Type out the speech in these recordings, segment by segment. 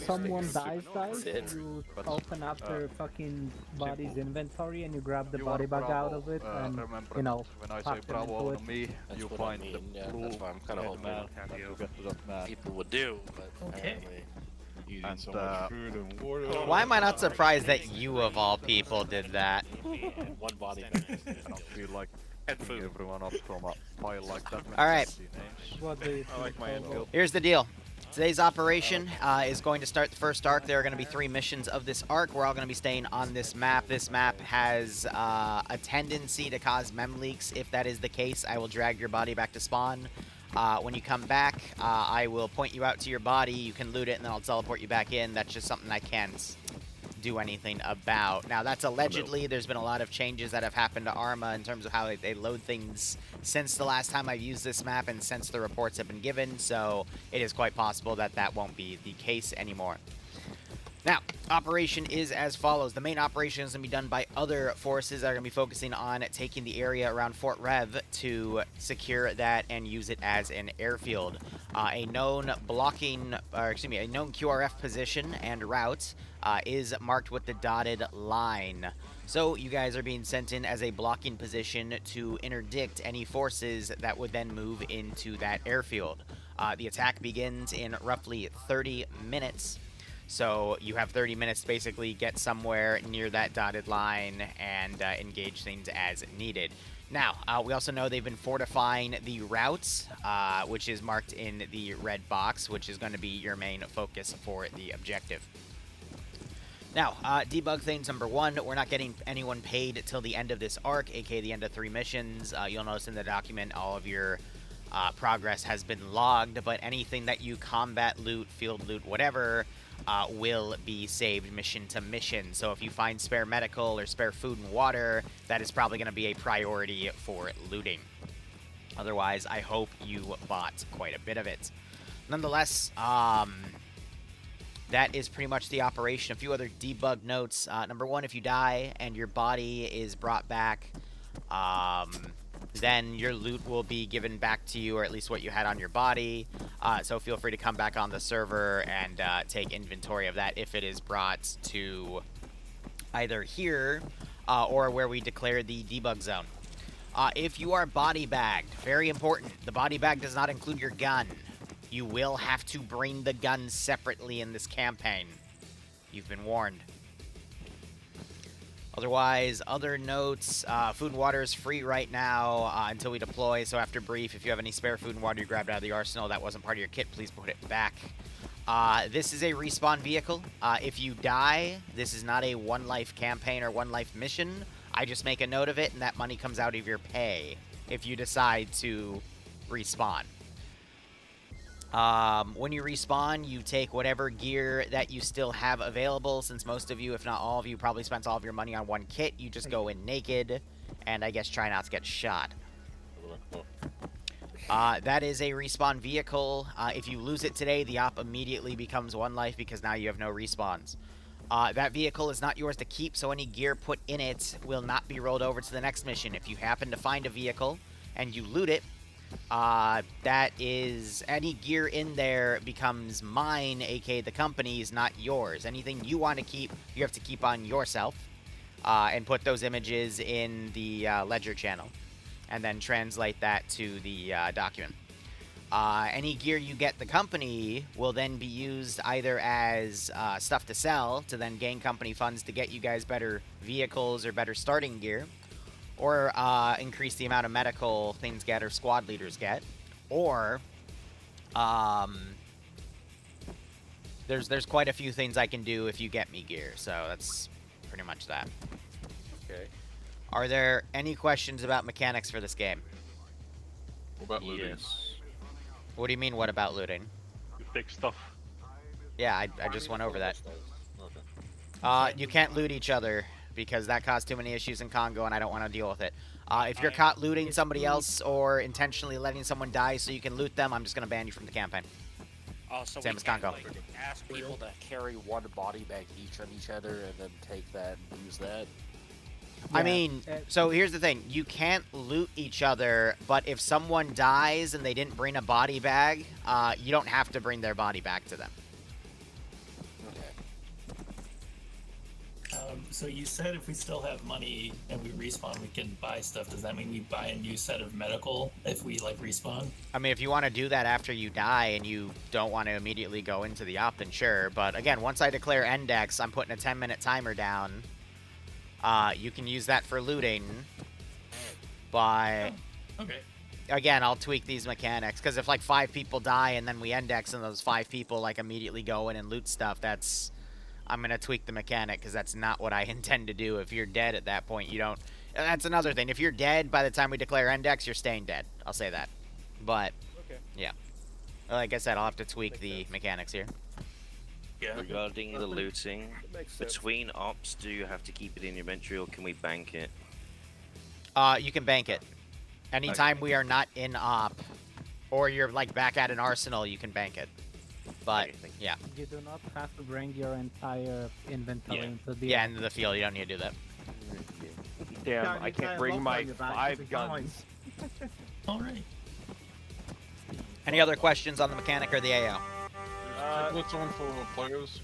someone dies, Sit. you But open up their fucking body's simple. inventory and you grab the You are body bag out Bravo. of it and, Remember you that know, when I say pack them Bravo into it. on me, That's you what I find the mean. Yeah, blue that's why I'm kind of head hoping man and you get to that man. people would do, but Okay. apparently. Eating And, so much food and water. Why am I not surprised that you, of all people, did that? And one body bag. I don't feel like And picking food. everyone up from a pile like that. All right. Names. What do you I like think, my Bobo? anvil. Here's the deal. Today's operation is going to start the first arc. There are going to be 3 missions of this arc. We're all going to be staying on this map. This map has a tendency to cause mem leaks. If that is the case, I will drag your body back to spawn. When you come back, I will point you out to your body. You can loot it, and then I'll teleport you back in. That's just something I can't do anything about. Now, that's allegedly. There's been a lot of changes that have happened to Arma in terms of how they load things since the last time I've used this map and since the reports have been given, so it is quite possible that that won't be the case anymore. Now, operation is as follows. The main operation is going to be done by other forces that are going to be focusing on taking the area around Fort Rev to secure that and use it as an airfield. A known QRF position and route is marked with the dotted line. So you guys are being sent in as a blocking position to interdict any forces that would then move into that airfield. The attack begins in roughly 30 minutes. So you have 30 minutes to basically get somewhere near that dotted line and engage things as needed. Now, we also know they've been fortifying the routes, which is marked in the red box, which is going to be your main focus for the objective. Now, debug things number 1, we're not getting anyone paid till the end of this arc, aka the end of 3 missions. You'll notice in the document all of your progress has been logged, but anything that you combat loot, field loot, whatever, will be saved mission to mission. So if you find spare medical or spare food and water, that is probably going to be a priority for looting. Otherwise, I hope you bought quite a bit of it. Nonetheless, that is pretty much the operation. A few other debug notes. Number 1, if you die and your body is brought back, then your loot will be given back to you, or at least what you had on your body. So feel free to come back on the server and take inventory of that if it is brought to either here or where we declare the debug zone. If you are body bagged, very important, the body bag does not include your gun. You will have to bring the gun separately in this campaign. You've been warned. Otherwise, other notes, food and water is free right now until we deploy, so after brief, if you have any spare food and water you grabbed out of the arsenal that wasn't part of your kit, please put it back. This is a respawn vehicle. If you die, this is not a one-life campaign or one-life mission. I just make a note of it, and that money comes out of your pay if you decide to respawn. When you respawn, you take whatever gear that you still have available. Since most of you, if not all of you, probably spent all of your money on one kit, you just go in naked, and I guess try not to get shot. That is a respawn vehicle. If you lose it today, the op immediately becomes one life because now you have no respawns. That vehicle is not yours to keep, so any gear put in it will not be rolled over to the next mission. If you happen to find a vehicle and you loot it, that is, any gear in there becomes mine, aka the company's, not yours. Anything you want to keep, you have to keep on yourself, and put those images in the ledger channel, and then translate that to the document. Any gear you get the company will then be used either as stuff to sell to then gain company funds to get you guys better vehicles or better starting gear, or increase the amount of medical things get or squad leaders get, or there's quite a few things I can do if you get me gear, so that's pretty much that. Okay. Are there any questions about mechanics for this game? What about looting? Yes. What do you mean, what about looting? You take stuff. Yeah, I just went over that. Okay. You can't loot each other, because that caused too many issues in Congo, and I don't want to deal with it. If you're caught looting somebody else or intentionally letting someone die so you can loot them, I'm just going to ban you from the campaign. So Same we as can't, Congo. like, ask people to carry one body bag each on each other and then take that and use that. I mean, so here's the thing. You can't loot each other, but if someone dies and they didn't bring a body bag, you don't have to bring their body back to them. So you said if we still have money and we respawn, we can buy stuff. Does that mean we buy a new set of medical if we like respawn? I mean, if you want to do that after you die and you don't want to immediately go into the op, then sure. But again, once I declare index, I'm putting a 10-minute timer down. You can use that for looting. But Okay. again, I'll tweak these mechanics, because if like 5 people die and then we index and those 5 people like immediately go in and loot stuff, I'm gonna tweak the mechanic, because that's not what I intend to do. If you're dead at that point, you don't. And that's another thing. If you're dead by the time we declare index, you're staying dead. I'll say that. But Okay. yeah, like I said, I'll have to tweak the mechanics here. Yeah. Regarding the looting, That makes sense. between ops, do you have to keep it in your inventory or can we bank it? You can bank it. Anytime we are not in op, or you're like back at an arsenal, you can bank it. But Okay, thank yeah, You do not have to bring your entire inventory Yeah. into the yeah, into the field, you don't need to do that. Damn, I can't bring my 5 guns. All right. Any other questions on the mechanic or the AO? What's on for players?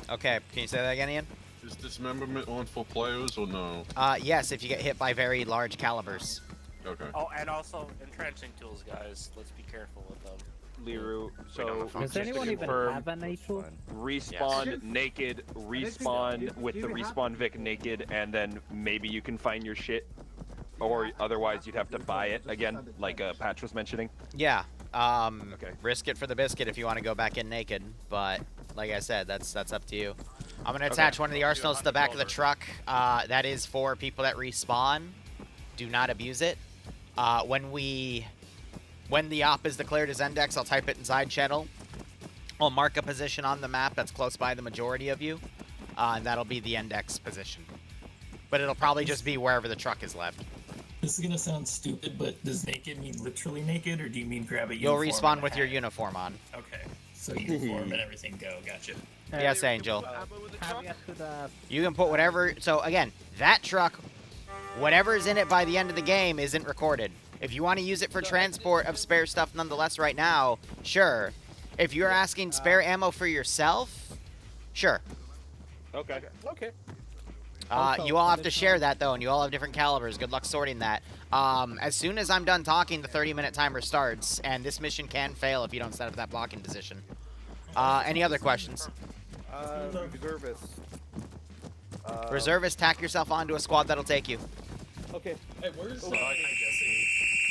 Okay, can you say that again, Ian? Is dismemberment on for players or no? Yes, if you get hit by very large calibers. Okay. Oh, and also entrenching tools, guys. Let's be careful with them. Liru, so Does anyone even confirm, have an A2? respawn Yes. naked, respawn with the respawn Vic naked, and then maybe you can find your shit. Or otherwise you'd have to buy it again, like Patch was mentioning. Yeah. Okay. Risk it for the biscuit if you want to go back in naked, but like I said, that's up to you. I'm gonna Okay. attach one of the arsenals to the back of the truck. That is for people that respawn. Do not abuse it. When the op is declared as index, I'll type it inside channel. I'll mark a position on the map that's close by the majority of you, and that'll be the index position. But it'll probably just be wherever the truck is left. This is gonna sound stupid, but does naked mean literally naked, or do you mean grab a You'll uniform? respawn and a with your hat? uniform on. Okay. So uniform and everything go. Gotcha. Yes, Angel. Caveat to the You can put whatever. So again, that truck, whatever's in it by the end of the game isn't recorded. If you want to use it for transport of spare stuff nonetheless right now, sure. If you're asking spare ammo for yourself, sure. Okay. Okay. Also, You all have to additional- share that though, and you all have different calibers. Good luck sorting that. As soon as I'm done talking, the 30-minute timer starts, and this mission can fail if you don't set up that blocking position. Any other questions? Reservists. Reservists, tack yourself onto a squad that'll take you. Okay. Hey, where's Oh, Hi, Jesse.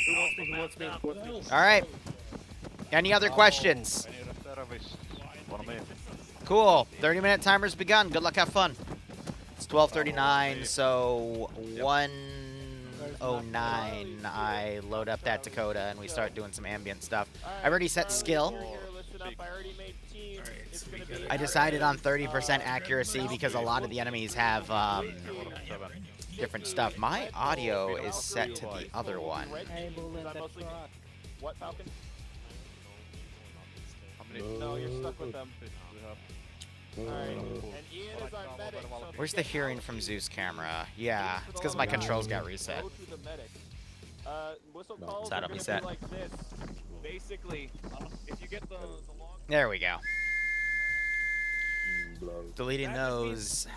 Who wants me? Who wants me? Who wants me? All right. Any other questions? I need a service. One of me. Cool. 30-minute timer's begun. Good luck, have fun. It's 12:39, so 1:09. I load up that Dakota and we start doing some ambient stuff. I already set skill. I decided on 30% accuracy because a lot of the enemies have different stuff. My audio is set to the other one. Hey, bull in the truck. What, Falcon? How many? No, you're stuck with them. We have. Alright. And Ian is our medic. So if Where's you the get hearing hurt, from Zeus camera? Yeah, with it's because all my the controls guys, got reset. Go to the medic. Whistle calls So that'll are be gonna set. like this. Basically, if you get the long... There we go. Deleting That just those.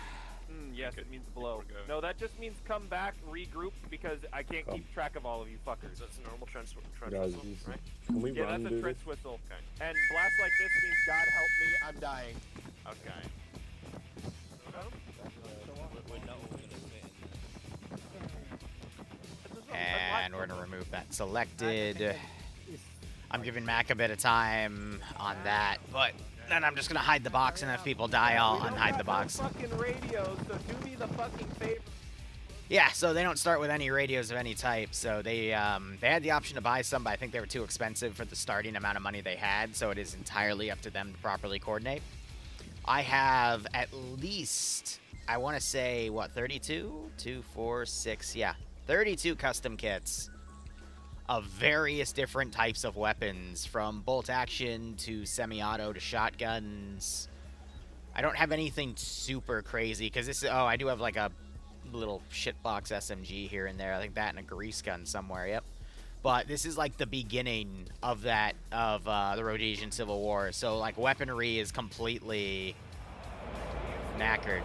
yes, it means blow. No, that just means come back, regroup, because I can't keep track of all of you fuckers. That's a normal trench whistle, right? Can we Yeah, run, that's a dude? trench whistle. Okay. And blast like this means God help me, I'm dying. Okay. And we're gonna remove that selected. I'm giving Mac a bit of time on that, but then I'm just gonna hide the box, and if people die, I'll We don't unhide the have box. no fucking radios, so do me the fucking favor. Yeah, so they don't start with any radios of any type. So they had the option to buy some, but I think they were too expensive for the starting amount of money they had. So it is entirely up to them to properly coordinate. I have at least, I want to say, what, 32? 2, 4, 6, yeah. 32 custom kits of various different types of weapons, from bolt action to semi-auto to shotguns. I don't have anything super crazy, because this is, oh, I do have like a little shitbox SMG here and there. I think that and a grease gun somewhere, yep. But this is like the beginning of that, of the Rhodesian Civil War. So like weaponry is completely knackered.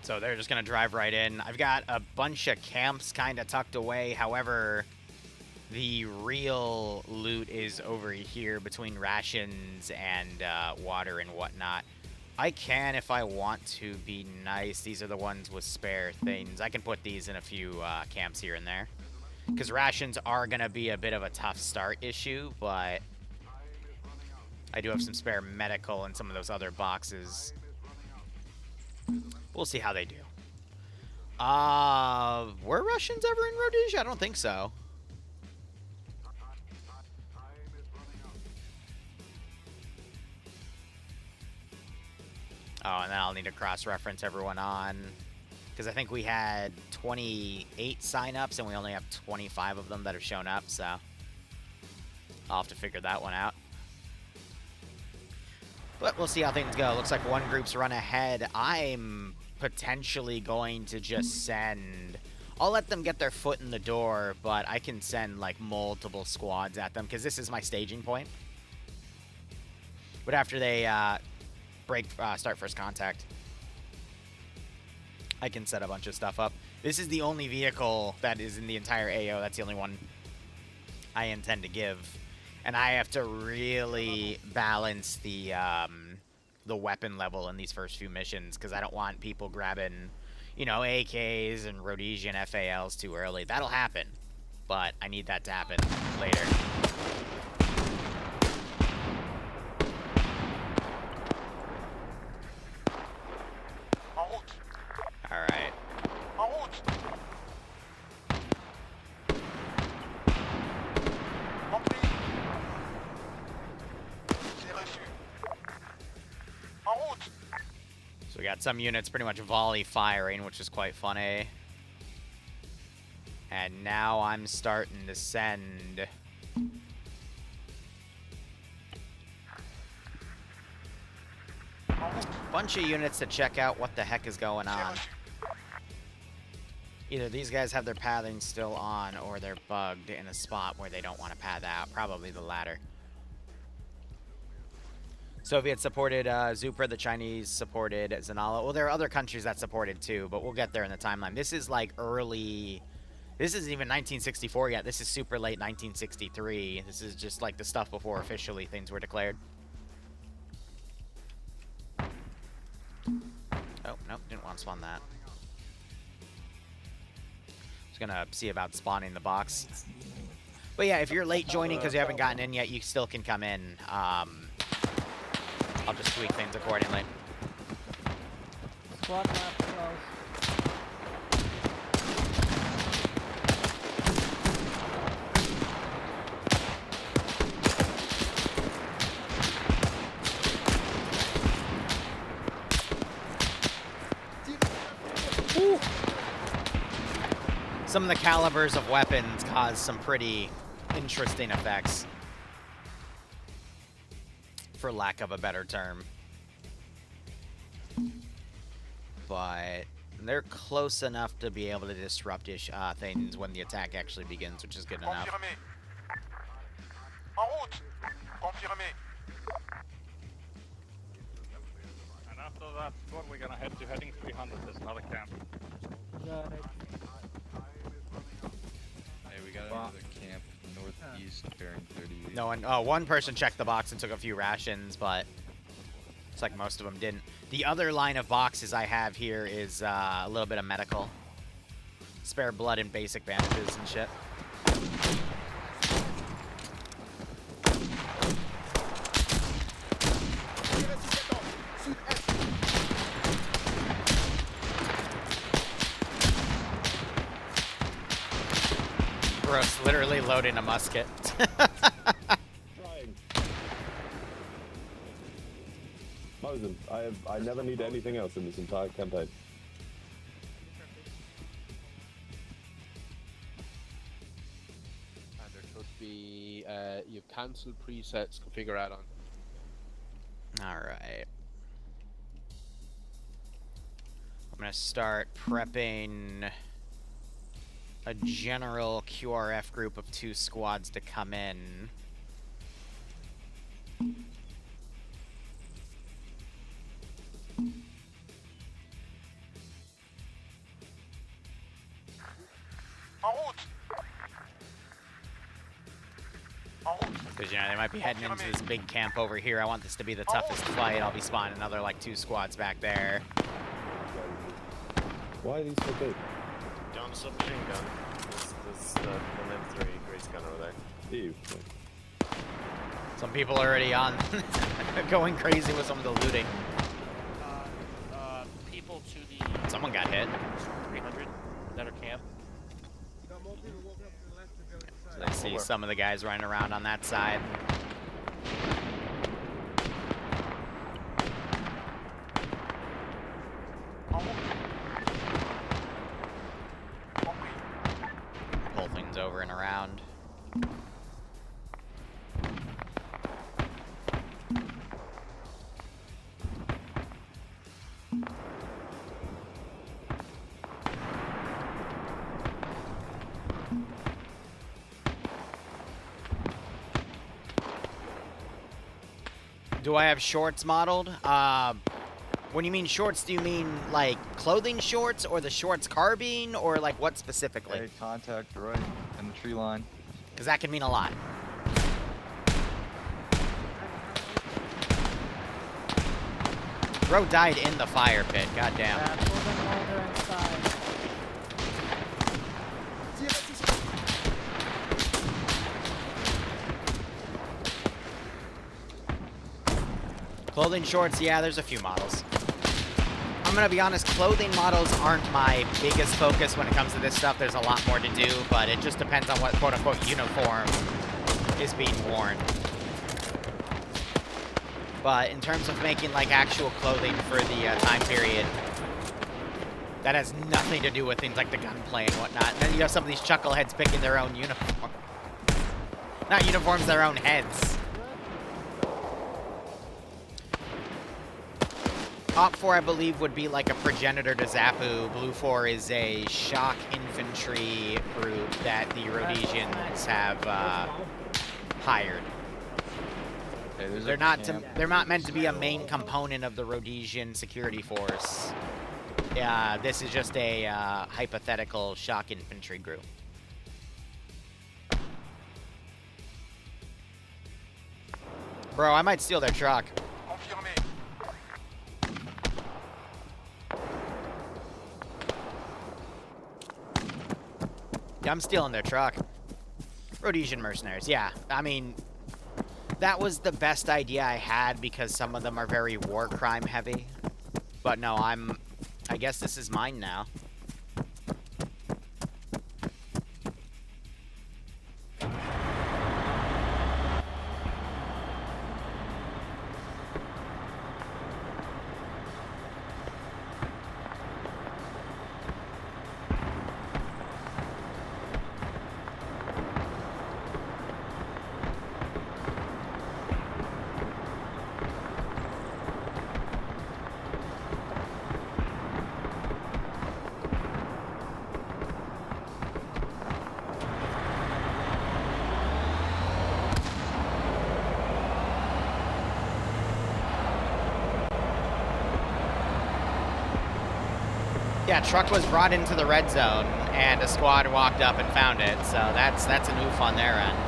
So they're just going to drive right in. I've got a bunch of camps kind of tucked away. However, the real loot is over here between rations and water and whatnot. I can, if I want to, be nice. These are the ones with spare things. I can put these in a few camps here and there. Because rations are going to be a bit of a tough start issue, but I do have some spare medical in some of those other boxes. We'll see how they do. Were Russians ever in Rhodesia? I don't think so. Oh, and then I'll need to cross-reference everyone on, because I think we had 28 signups and we only have 25 of them that have shown up, so I'll have to figure that one out. But we'll see how things go. Looks like one group's run ahead. I'm potentially going to just send... I'll let them get their foot in the door, but I can send, like, multiple squads at them, because this is my staging point. But after they start first contact, I can set a bunch of stuff up. This is the only vehicle that is in the entire AO. That's the only one I intend to give. And I have to really balance the weapon level in these first few missions, because I don't want people grabbing, you know, AKs and Rhodesian FALs too early. That'll happen, but I need that to happen later. All right. So we got some units pretty much volley firing, which is quite funny. And now I'm starting to send a bunch of units to check out what the heck is going on. Either these guys have their pathing still on, or they're bugged in a spot where they don't want to path out. Probably the latter. Soviet supported Zupra, the Chinese supported Zanala. Well, there are other countries that supported too, but we'll get there in the timeline. This is like early... This isn't even 1964 yet. This is super late 1963. This is just like the stuff before officially things were declared. Oh, nope, didn't want to spawn that. Just gonna see about spawning the box. But yeah, if you're late joining because you haven't gotten in yet, you still can come in. I'll just tweak things accordingly. Squad left close. Ooh. Some of the calibers of weapons cause some pretty interesting effects, for lack of a better term. But they're close enough to be able to disrupt things when the attack actually begins, which is good enough. And after that squad, we're gonna head to heading 300. There's another camp. Got it. Hey, we got another camp northeast bearing 30. No one. Oh, one person checked the box and took a few rations, but it's like most of them didn't. The other line of boxes I have here is a little bit of medical, spare blood and basic bandages and shit. Gross, literally loading a musket. Mosin, I never need anything else in this entire campaign. And there should be you cancel presets, configure add-on. Alright. I'm gonna start prepping a general QRF group of 2 squads to come in. Because, you know, they might be heading into this big camp over here. I want this to be the toughest fight. I'll be spawning another, like, 2 squads back there. Why are these so big? Down the submachine gun. This an M3 Grace gun over there. Ew. Some people are already on going crazy with some of the looting. People to the... Someone got hit. 300 that are camp. So I see some of the guys running around on that side. Pull things over and around. Do I have shorts modeled? When you mean shorts, do you mean like clothing shorts or the shorts carbine or like what specifically? Hey, contact right in the tree line. Because that can mean a lot. Bro died in the fire pit, goddamn. Yeah, pull them while they're inside. Clothing shorts, yeah, there's a few models. I'm gonna be honest, clothing models aren't my biggest focus when it comes to this stuff. There's a lot more to do, but it just depends on what quote-unquote uniform is being worn. But in terms of making like actual clothing for the time period, that has nothing to do with things like the gunplay and whatnot. And then you have some of these chuckleheads picking their own uniform. Not uniforms, their own heads. Op 4, I believe, would be like a progenitor to Zapu. Blue 4 is a shock infantry group that the Rhodesians have hired. Hey, They're not meant to be a main component of the Rhodesian security force. This is just a hypothetical shock infantry group. Bro, I might steal their truck. Yeah, I'm stealing their truck. Rhodesian mercenaries, yeah. I mean, that was the best idea I had because some of them are very war crime heavy. But no, I guess this is mine now. Yeah, truck was brought into the red zone, and a squad walked up and found it, so that's a oof on their end.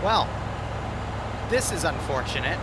Well, this is unfortunate.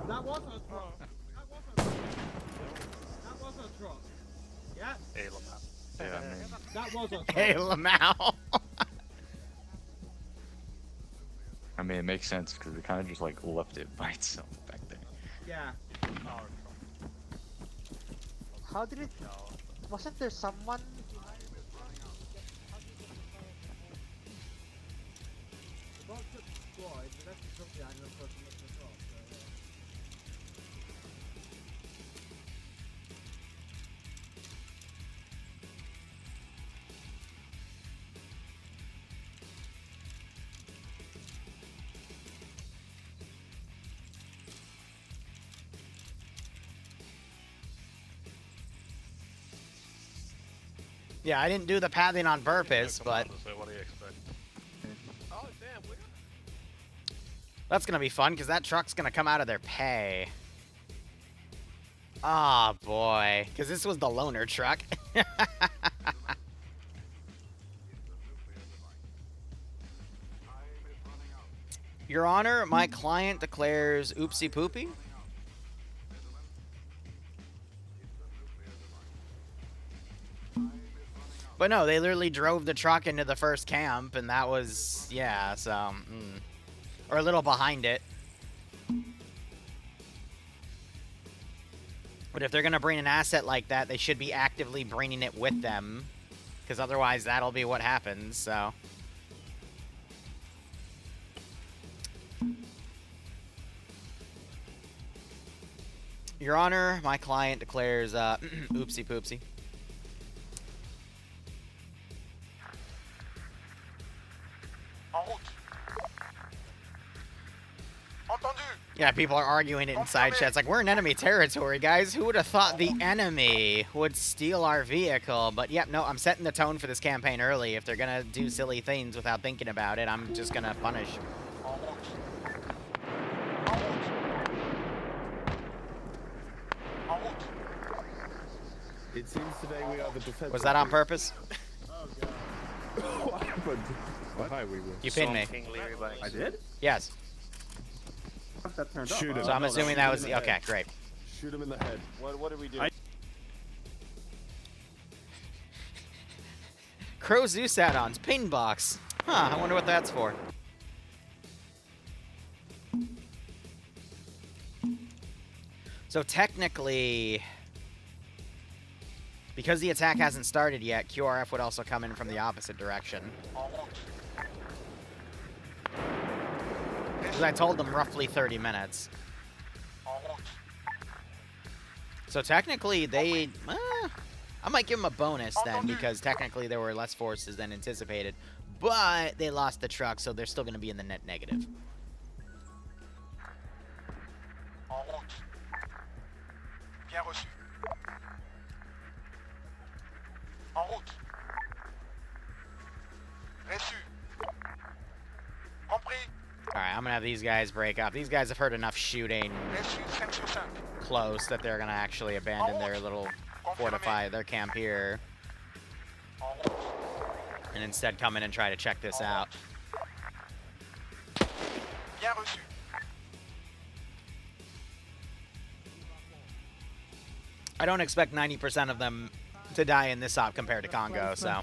That was a truck. That was a truck. Yeah. Hey, Lamau. Yeah, I mean, That was a truck. Hey, Lamau. I mean, it makes sense because we kind of just like left it by itself back there. Yeah. How did it? Wasn't there someone? The box took destroyed, the rest of the truck behind the person left the truck, so yeah. Yeah, I didn't do the pathing on purpose, but What do you expect? Oh, damn, we're... that's gonna be fun because that truck's gonna come out of their pay. Ah, boy, because this was the loaner truck. Your Honor, my client declares oopsie poopy. But no, they literally drove the truck into the first camp, and that was, yeah, so, or a little behind it. But if they're going to bring an asset like that, they should be actively bringing it with them, because otherwise that'll be what happens, so. Your Honor, my client declares, oopsie poopsie. Yeah, people are arguing it inside chats. Like, we're in enemy territory, guys. Who would have thought the enemy would steal our vehicle? But, yep, no, I'm setting the tone for this campaign early. If they're going to do silly things without thinking about it, I'm just going to punish. It seems today we are the defense. Was that on purpose? Oh, God. What happened? What? Hi, we were. You pinned me. I did? Yes. That turned Shoot him. So I'm assuming that was... Okay, great. Shoot him in the head. What did we do? Crow Zeus add-ons. Ping box. Huh, I wonder what that's for. So technically... because the attack hasn't started yet, QRF would also come in from the opposite direction. Because I told them roughly 30 minutes. So technically, they... I might give them a bonus then, because technically there were less forces than anticipated. But they lost the truck, so they're still going to be in the net negative. Alright, I'm gonna have these guys break up. These guys have heard enough shooting close that they're gonna actually abandon their little their camp here. And instead come in and try to check this out. I don't expect 90% of them to die in this op compared to Congo, so.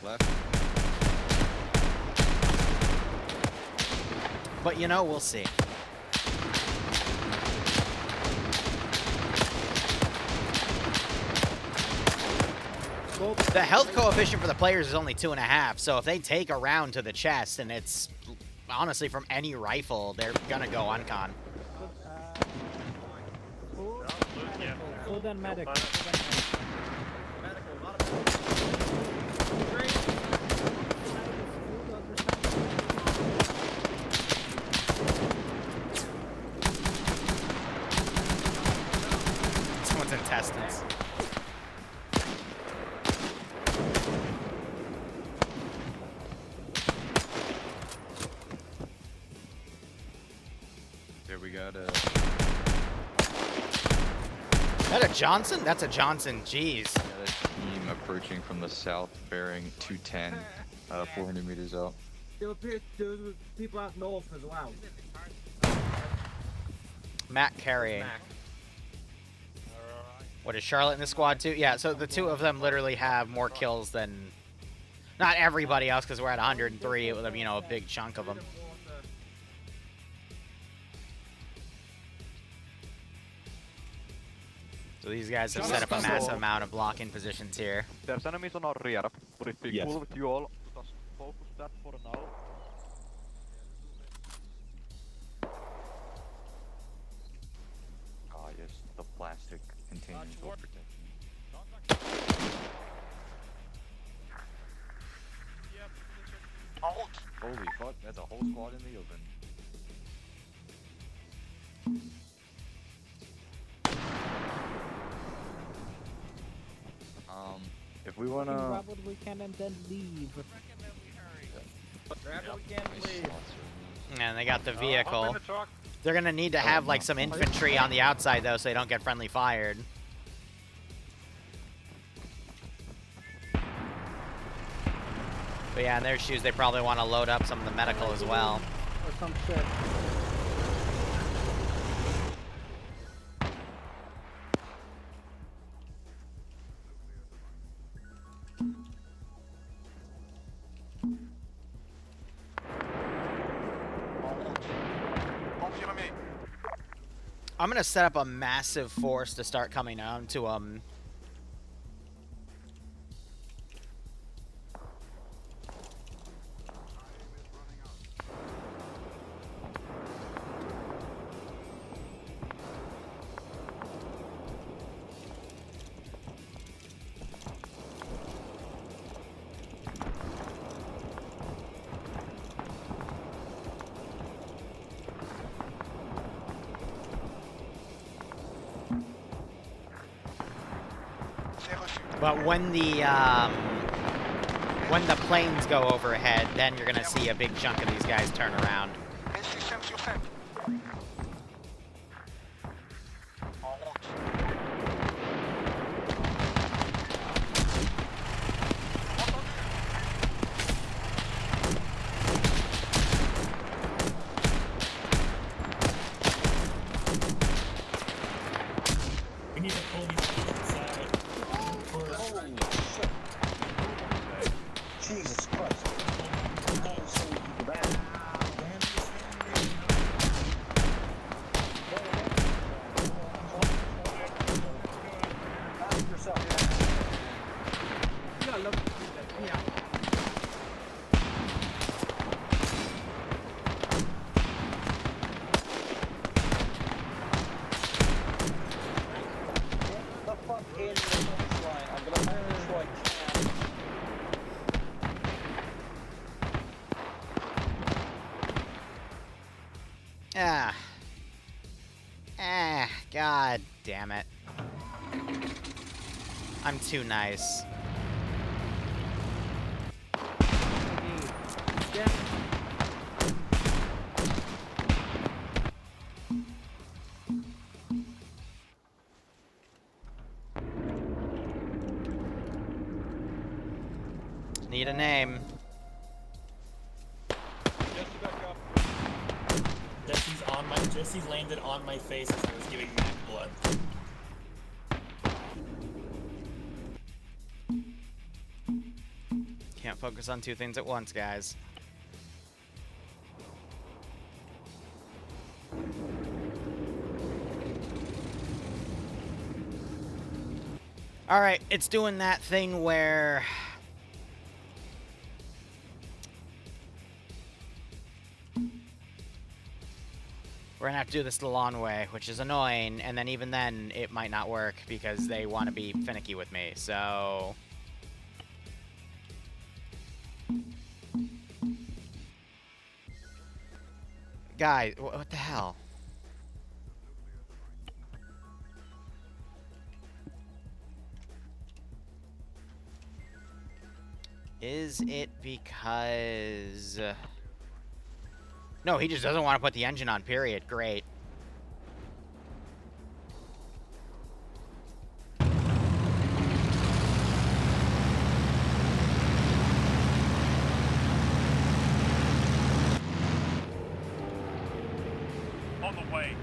Left. But you know, we'll see. The health coefficient for the players is only 2.5, so if they take a round to the chest, and it's honestly from any rifle, they're gonna go uncon. Full then medic. Someone's intestines. There we got a... Is that a Johnson? That's a Johnson, jeez. Got a team approaching from the south bearing 210, 400 meters out. There appears there were people out north as well. Matt carrying. What, is Charlotte in the squad too? Yeah, so the two of them literally have more kills than... Not everybody else, because we're at 103, with, you know, a big chunk of them. So these guys have set up a massive amount of blocking positions here. There's enemies on our rear. Would it be Yes. cool with you all to just focus that for now? Ah, yes, the plastic containers will protect me. Holy fuck, that's a whole squad in the open. If we wanna... Grab what we can and then leave. Grab what we can and leave. And they got the vehicle. They're gonna need to have like some infantry on the outside though, so they don't get friendly fired. But yeah, in their shoes, they probably want to load up some of the medical as well. Or some shit. I'm gonna set up a massive force to start coming down to But when the planes go overhead, then you're gonna see a big chunk of these guys turn around. We need to pull these people inside. Jesus Christ. God damn it. I'm too nice. Need a name. Jesse landed on my face as I was giving Mac blood. Can't focus on two things at once, guys. Alright, it's doing that thing where... we're gonna have to do this the long way, which is annoying, and then even then, it might not work because they want to be finicky with me, so... Guys, what the hell? Is it because... No, he just doesn't want to put the engine on, period. Great. On the way.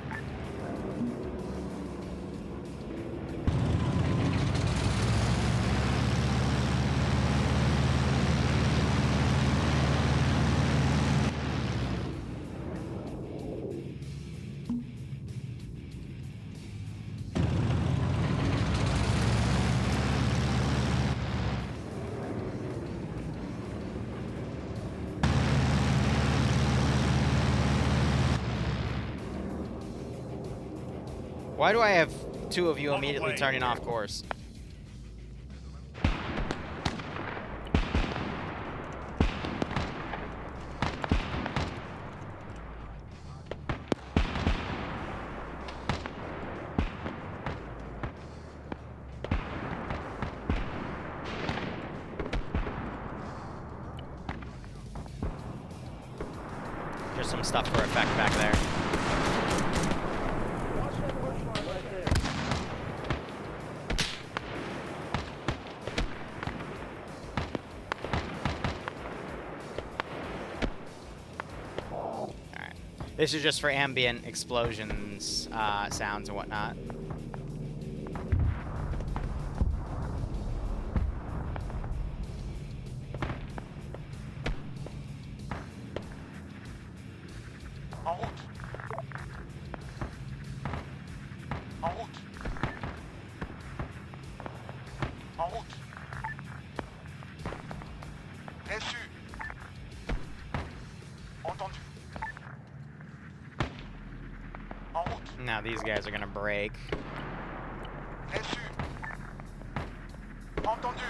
Why do I have two of you immediately turning off course? There's some stuff for effect back there. This is just for ambient explosions, sounds and whatnot. En route. En route. En route. Reçu. Entendu. En route. Now these guys are gonna break. Reçu. Entendu.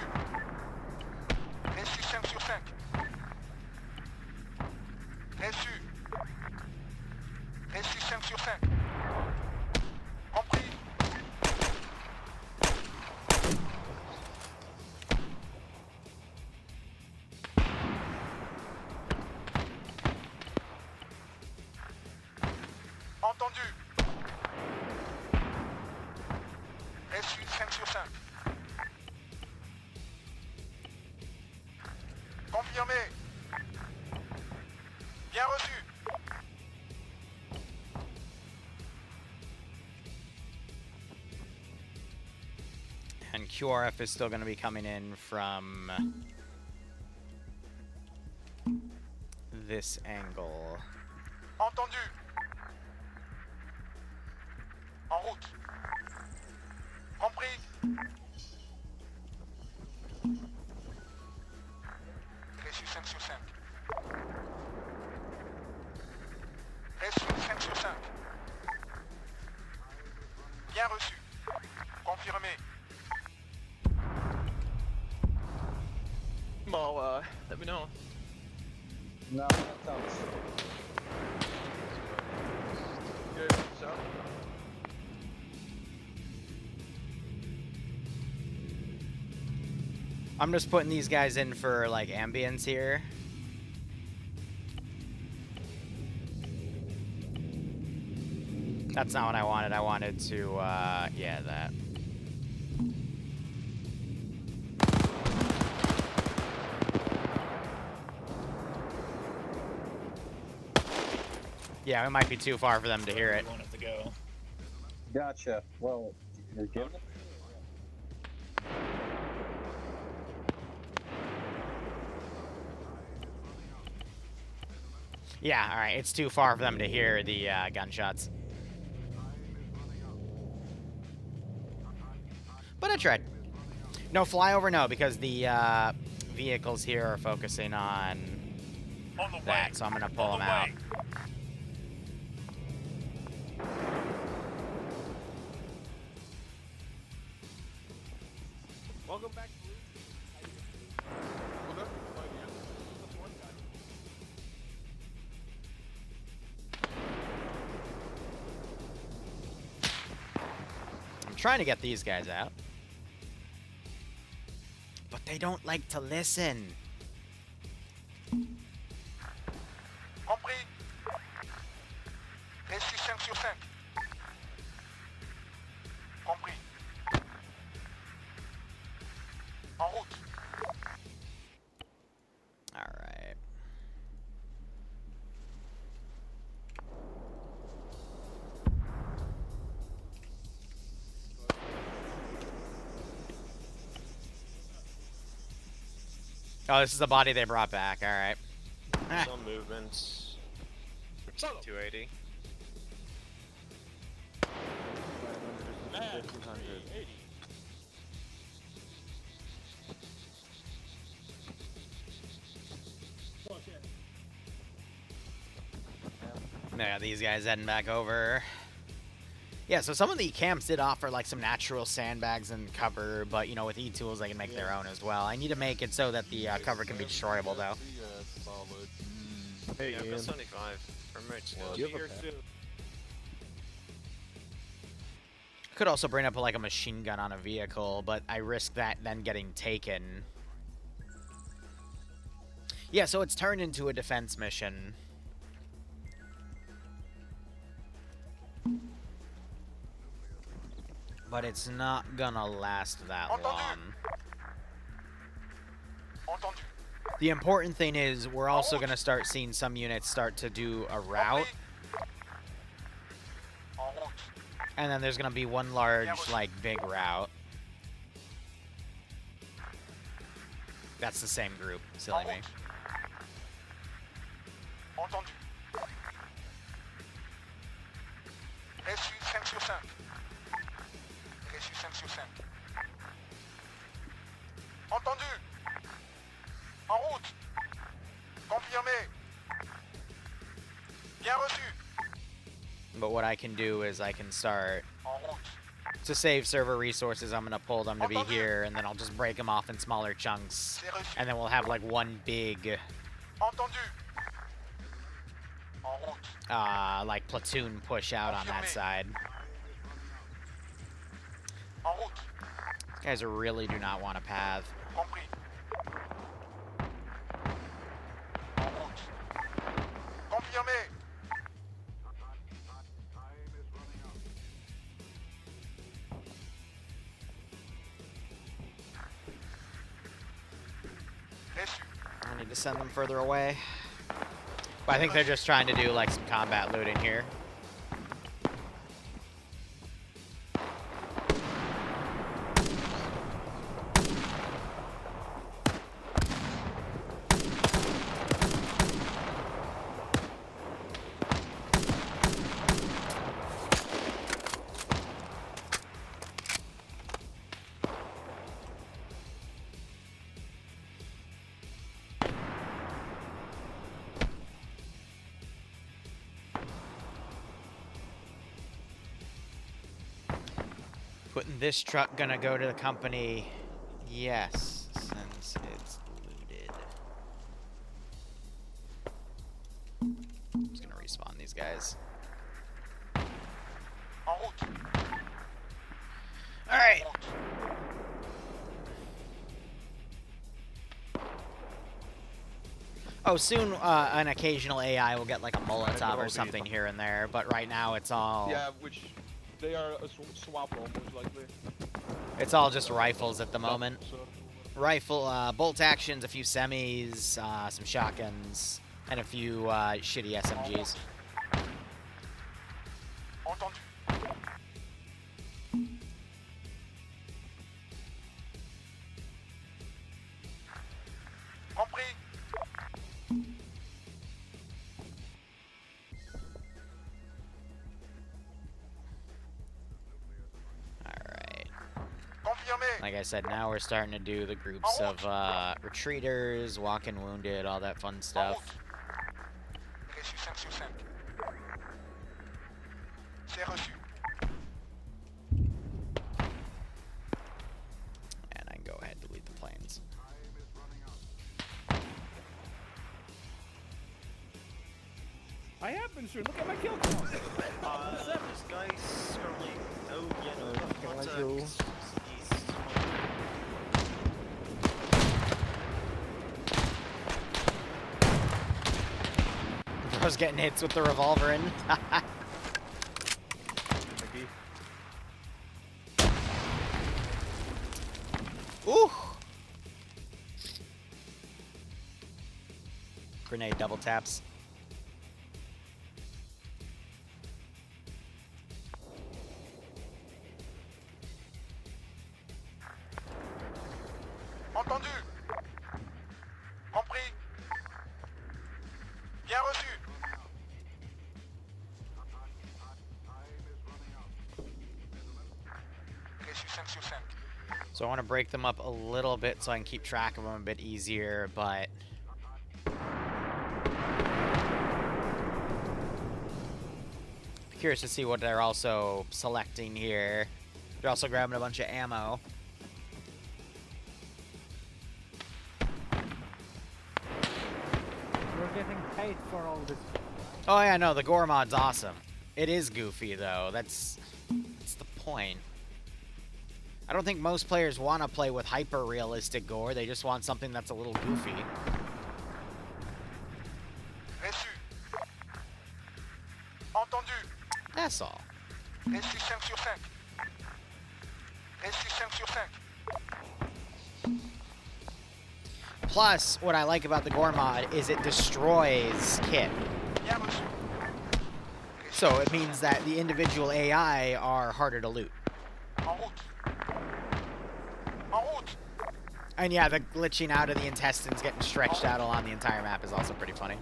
Reçu 5 sur 5. Reçu. Reçu 5 sur 5. Compris. Entendu. Reçu 5 sur 5. Confirmé. Bien reçu. And QRF is still gonna be coming in from this angle. Entendu. En route. Compris. Reçu 5 sur 5. Reçu 5 sur 5. Bien reçu. Confirmé. Mo, let me know. No, that sounds. Good, so. I'm just putting these guys in for like ambience here. That's not what I wanted. I wanted to, yeah, that. Yeah, it might be too far for them to hear it. Want it to go. Gotcha. Well, you're giving it. Yeah, alright, it's too far for them to hear the gunshots. But I tried. No, flyover no, because the vehicles here are focusing on that, so I'm gonna pull them out. Welcome back. I'm trying to get these guys out. But they don't like to listen. Compris. Reçu 5 sur 5. Compris. En route. All right. Oh, this is the body they brought back. All right. Some movements. 280. 1500. Yeah, these guys heading back over. Yeah, so some of the camps did offer like some natural sandbags and cover, but you know, with e-tools they can make their own as well. I need to make it so that the cover can be destroyable though. Hey, I've got 75. Remote skill. Could also bring up like a machine gun on a vehicle, but I risk that then getting taken. Yeah, so it's turned into a defense mission. But it's not gonna last that long. The important thing is we're also gonna start seeing some units start to do a route. And then there's gonna be one large, like, big route. That's the same group, silly me. Entendu. Reçu 5 sur 5. Reçu 5 sur 5. Entendu. En route. Confirmé. Bien reçu. But what I can do is I can start to save server resources. I'm gonna pull them to be here, and then I'll just break them off in smaller chunks, and then we'll have like one big, like platoon push out on that side. These guys really do not want a path. Confirmé. I need to send them further away. But I think they're just trying to do like some combat looting here. Putting this truck gonna go to the company? Yes, since it's looted. I'm just gonna respawn these guys. Alright. Oh, soon an occasional AI will get like a Molotov or something here and there, but right now it's all... Yeah, which they are a swap roll, most likely. It's all just rifles at the moment. Rifle, bolt actions, a few semis, some shotguns, and a few shitty SMGs. Like I said, now we're starting to do the groups of retreaters, walking wounded, all that fun stuff. Reçu 5 sur 5. C'est reçu. And I can go ahead and delete the planes. I have been sure. Look at my kill count. This guy's currently. Oh, yeah, no. Contact. I was getting hits with the revolver in. Ooh! Grenade double taps. Entendu. Compris. Bien reçu. Reçu 5 sur 5. So I want to break them up a little bit so I can keep track of them a bit easier, but... Curious to see what they're also selecting here. They're also grabbing a bunch of ammo. We're getting paid for all this. Oh yeah, no, the gore mod's awesome. It is goofy though. That's the point. I don't think most players want to play with hyper-realistic gore. They just want something that's a little goofy. Reçu. Entendu. That's all. Reçu 5 sur 5. Reçu 5 sur 5. Plus, what I like about the gore mod is it destroys kit. Bien reçu. So it means that the individual AI are harder to loot. En route. En route. And yeah, the glitching out of the intestines getting stretched out along the entire map is also pretty funny.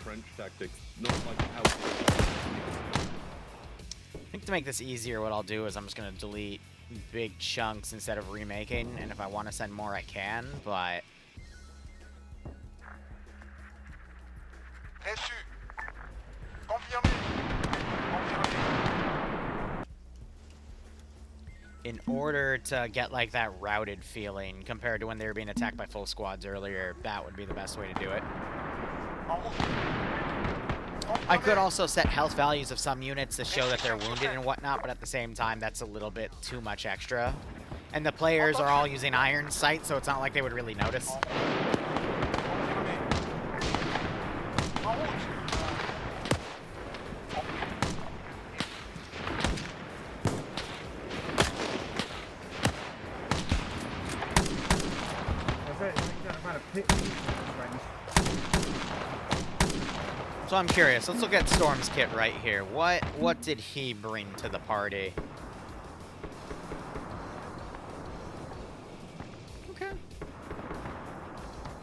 French tactics, not like how. I think to make this easier, what I'll do is I'm just going to delete big chunks instead of remaking, and if I want to send more, I can, but... Reçu. Confirmé. Confirmé. In order to get, like, that routed feeling, compared to when they were being attacked by full squads earlier, that would be the best way to do it. En route. I could also set health values of some units to show that they're wounded and whatnot, but at the same time, that's a little bit too much extra. And the players are all using iron sight, so it's not like they would really notice. So I'm curious. Let's look at Storm's kit right here. What did he bring to the party? Okay.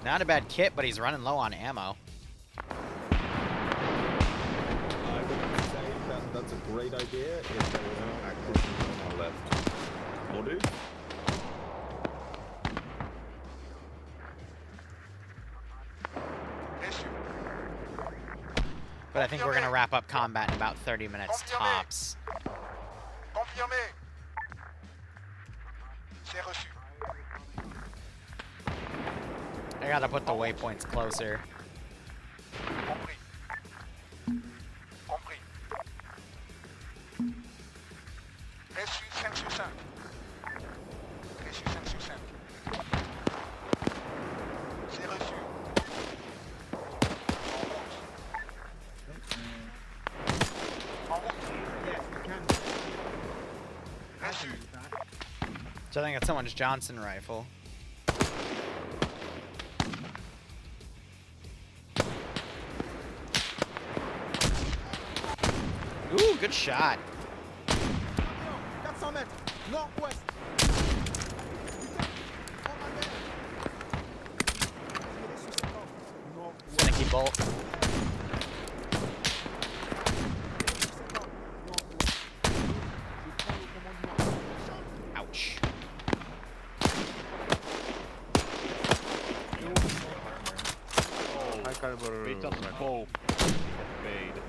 Not a bad kit, but he's running low on ammo. I would say that's a great idea if there were no actors on our left. More dude? But I think we're going to wrap up combat in about 30 minutes tops. Confirmé. C'est reçu. I got to put the waypoints closer. Compris. Compris. Reçu 5 sur 5. Reçu 5 sur 5. C'est reçu. En route. Yes, we can. Reçu. So I think it's someone's Johnson rifle. Ooh, good shot. 400 mètres, nord-ouest. Finicky bolt. Ouch. High caliber. Beat us both. Fade.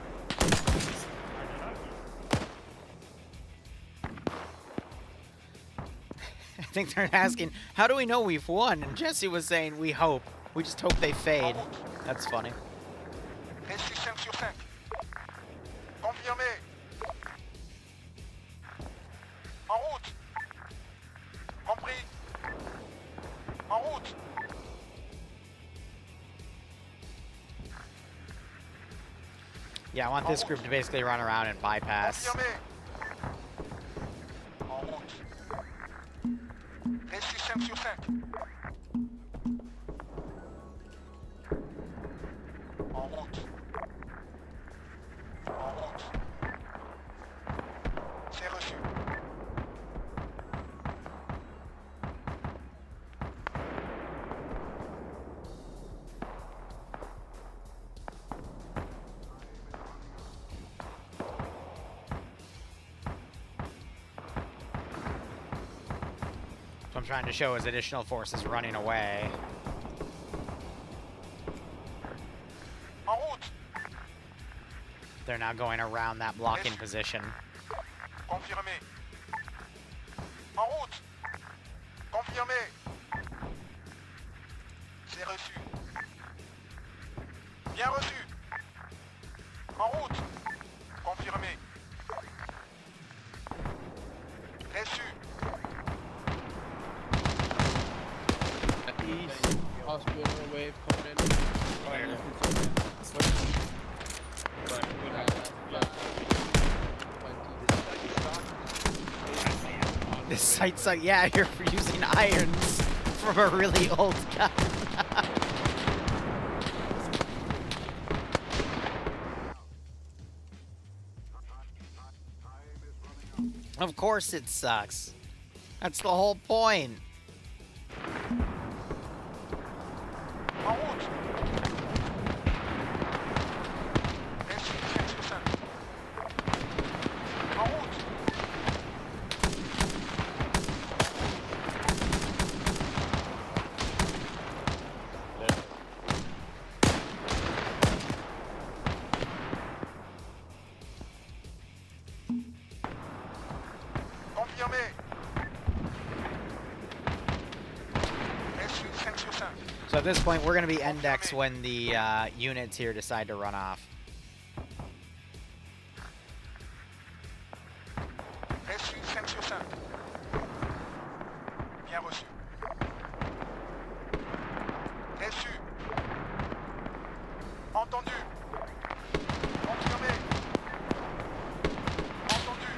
I think they're asking, how do we know we've won? And Jesse was saying, we hope. We just hope they fade. That's funny. Reçu 5 sur 5. Confirmé. En route. Compris. En route. Yeah, I want this group to basically run around and bypass. Confirmé. En route. Reçu 5 sur 5. En route. En route. C'est reçu. So I'm trying to show his additional forces running away. En route. They're now going around that blocking position. Confirmé. En route. Confirmé. C'est reçu. Bien reçu. En route. Confirmé. Reçu. East hospital wave coming in. This site's like, yeah, you're using irons from a really old gun. Of course it sucks. That's the whole point. En route. Reçu 5 sur 5. En route. Confirmé. Reçu 5 sur 5. So at this point, we're going to be index when the units here decide to run off. Reçu 5 sur 5. Bien reçu. Reçu. Entendu. Confirmé. Entendu.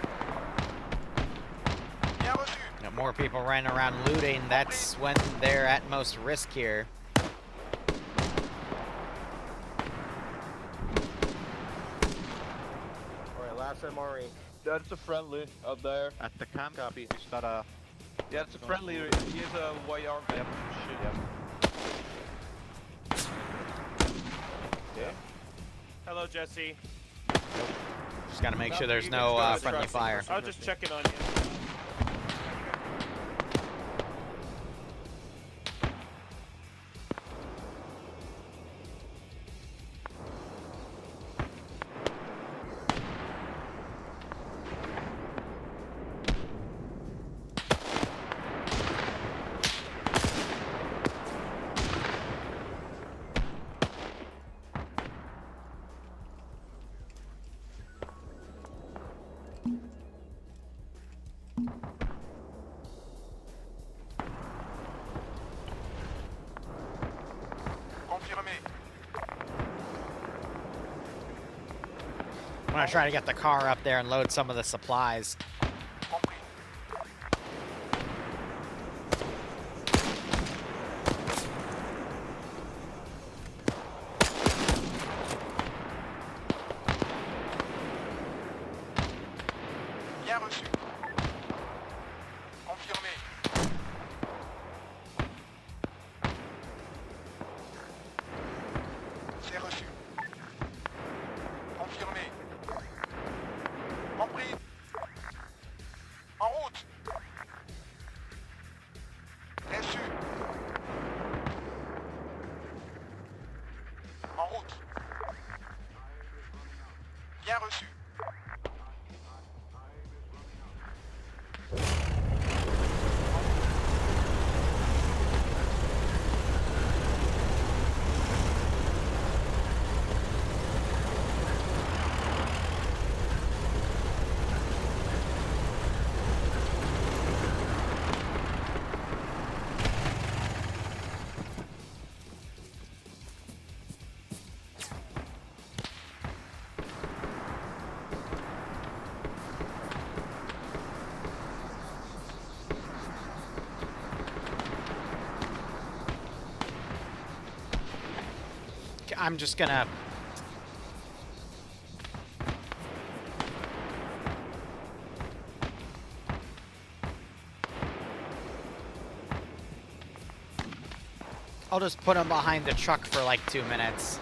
Bien reçu. You know, more people running around looting, that's when they're at most risk here. Alright, last MRE. That's a friendly out there. At the camp. Copy. Is that a... Yeah, it's a friendly. He has a white arm. Yep. Shit. Yep. Yeah. Hello, Jesse. Just got to make sure there's no friendly fire. I was just checking on you. I'm gonna try to get the car up there and load some of the supplies. reçu. Confirmé. C'est reçu. Confirmé. Compris. En route. Reçu. En route. Bien reçu. I'm just gonna... I'll just put him behind the truck for like 2 minutes.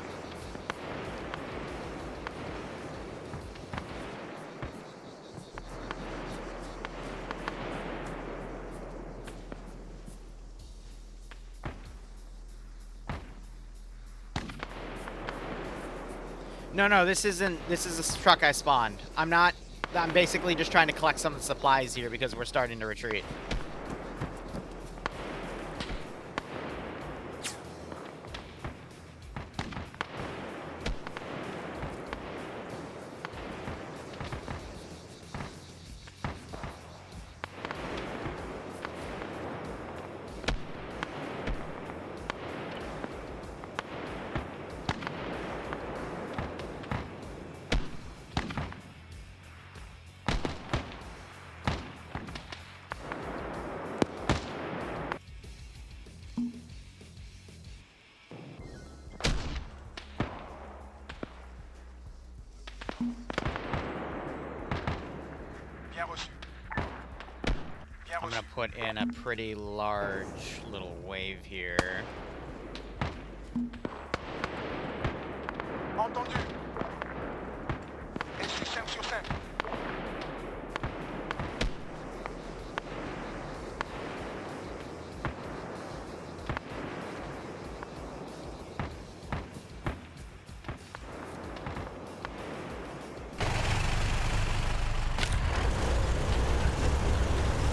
No, this isn't. This is a truck I spawned. I'm basically just trying to collect some supplies here because we're starting to retreat. I'm gonna put in a pretty large little wave here. Entendu. Reçu 5 sur 5.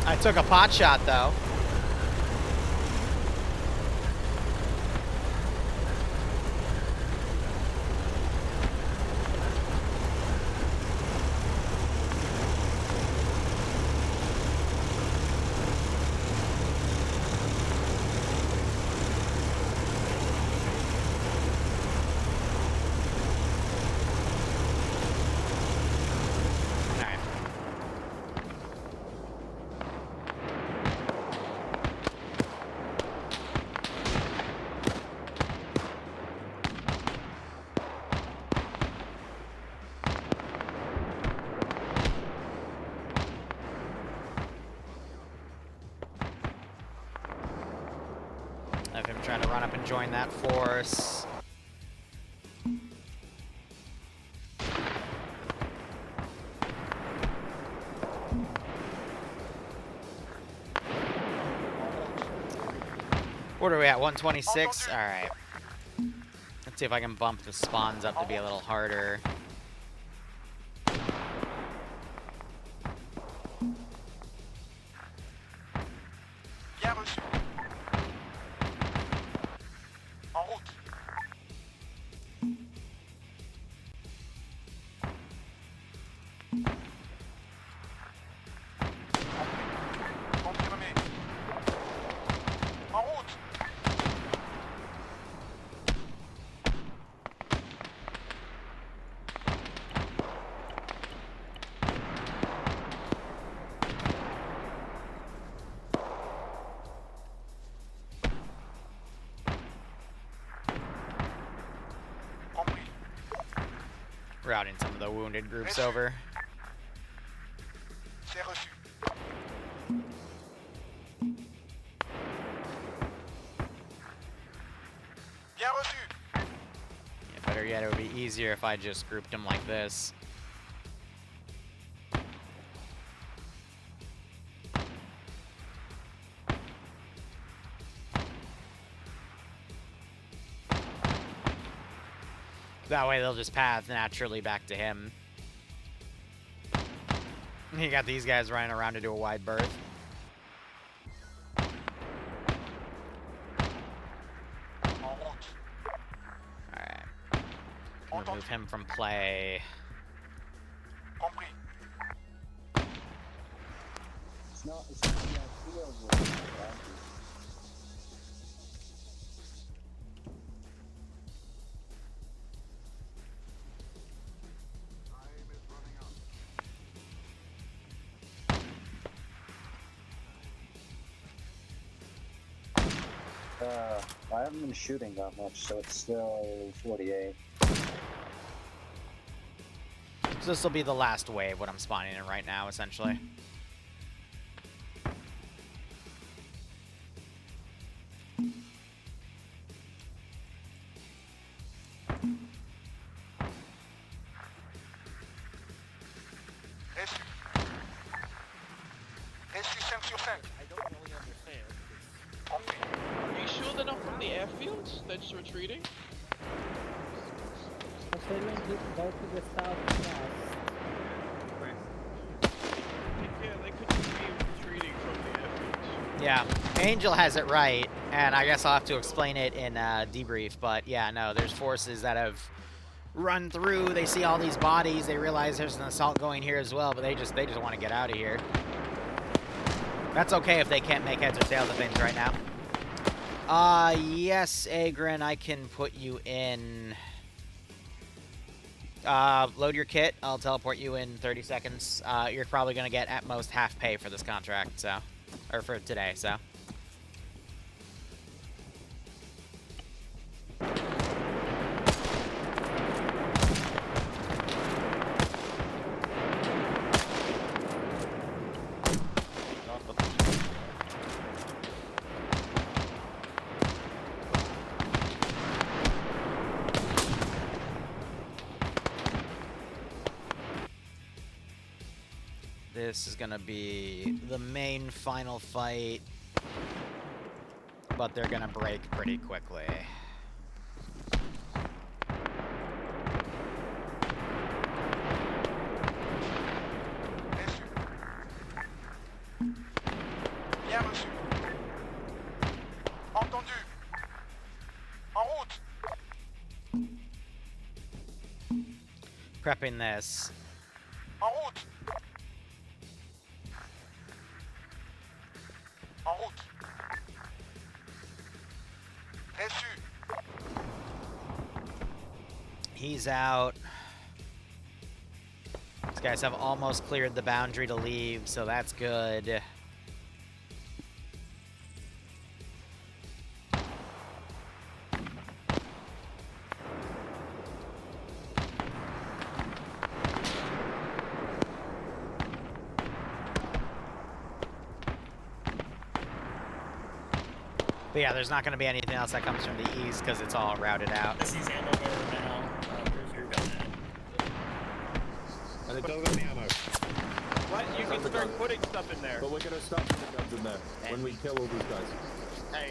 I took a pot shot though. Of him trying to run up and join that force. What are we at? 126? Alright. Let's see if I can bump the spawns up to be a little harder. Bien reçu. En route. Confirmé. En route. Compris. Routing some of the wounded groups over. C'est C'est reçu. Bien reçu. Yeah, better yet, it would be easier if I just grouped them like this. That way they'll just path naturally back to him. You got these guys running around to do a wide berth. Alright. Remove him from play. Compris. It's not the idea of what I haven't been shooting that much, so it's still 48. So this will be the last wave, what I'm spawning in right now, essentially. Reçu. Reçu 5 sur 5. I don't really understand. Compris. Are you sure they're not from the airfield? They're just retreating? Australian people go to the southwest. Yeah, they could just be retreating from the airfield. Yeah, Angel has it right, and I guess I'll have to explain it in Debrief, but yeah, no, there's forces that have run through, they see all these bodies, they realize there's an assault going here as well, but they just want to get out of here. That's okay if they can't make heads or tails of things right now. Yes, Agrin, I can put you in. Load your kit. I'll teleport you in 30 seconds. You're probably going to get at most half pay for this contract, so. Or for today, so. This is gonna be the main final fight, but they're gonna break pretty quickly. Bien reçu. Entendu. En route. Prepping this. En route. En route. Reçu. He's out. These guys have almost cleared the boundary to leave, so that's good. But yeah, there's not going to be anything else that comes from the east because it's all routed out. This is ammo bearer now. Where's your gun at? And it doesn't have any ammo. What? You can start putting stuff in there. But we're gonna start putting guns in there when we kill all these guys. Hey.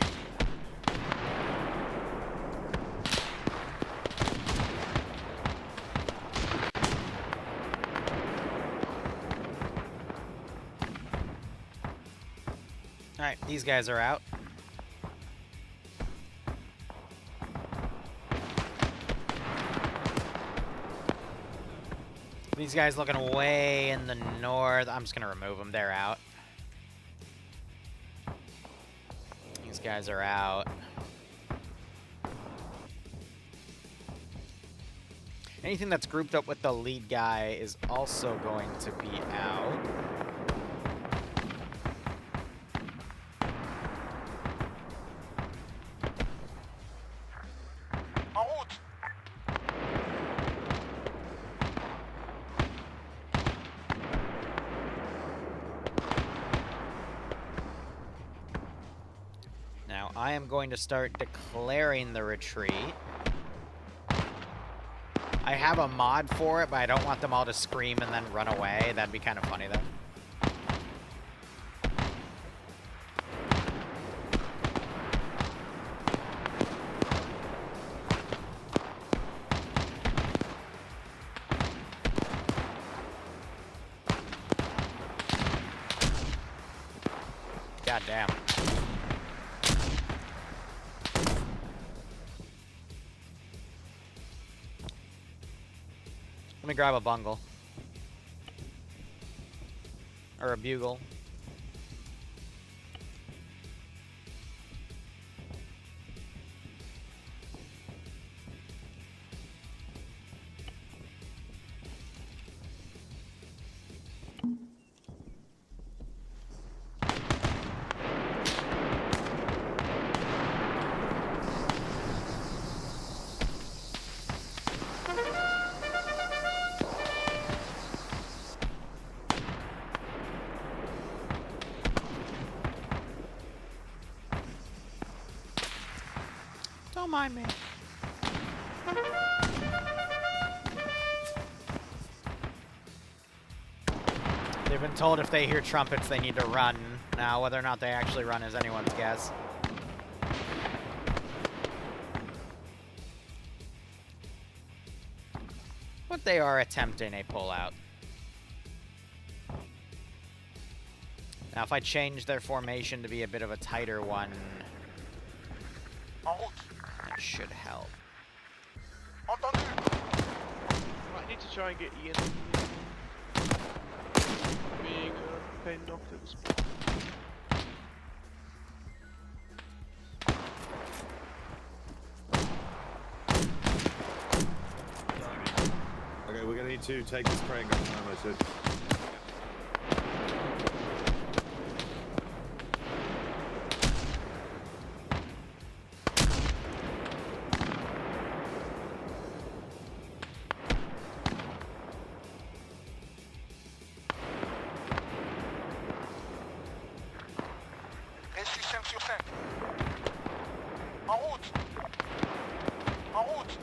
Alright, these guys are out. These guys looking way in the north. I'm just going to remove them. They're out. These guys are out. Anything that's grouped up with the lead guy is also going to be out. En route. I am going to start declaring the retreat. I have a mod for it, but I don't want them all to scream and then run away. That'd be kind of funny, though. God damn. Let me grab a bungle. Or a bugle. Don't mind me. They've been told if they hear trumpets, they need to run. Now, whether or not they actually run is anyone's guess. But they are attempting a pullout. Now, if I change their formation to be a bit of a tighter one, that should help. I need to try and get Ian being pain knocked at the spot. Okay, we're gonna need to take this crane up time, I said. Reçu 5 sur 5. En route. En route.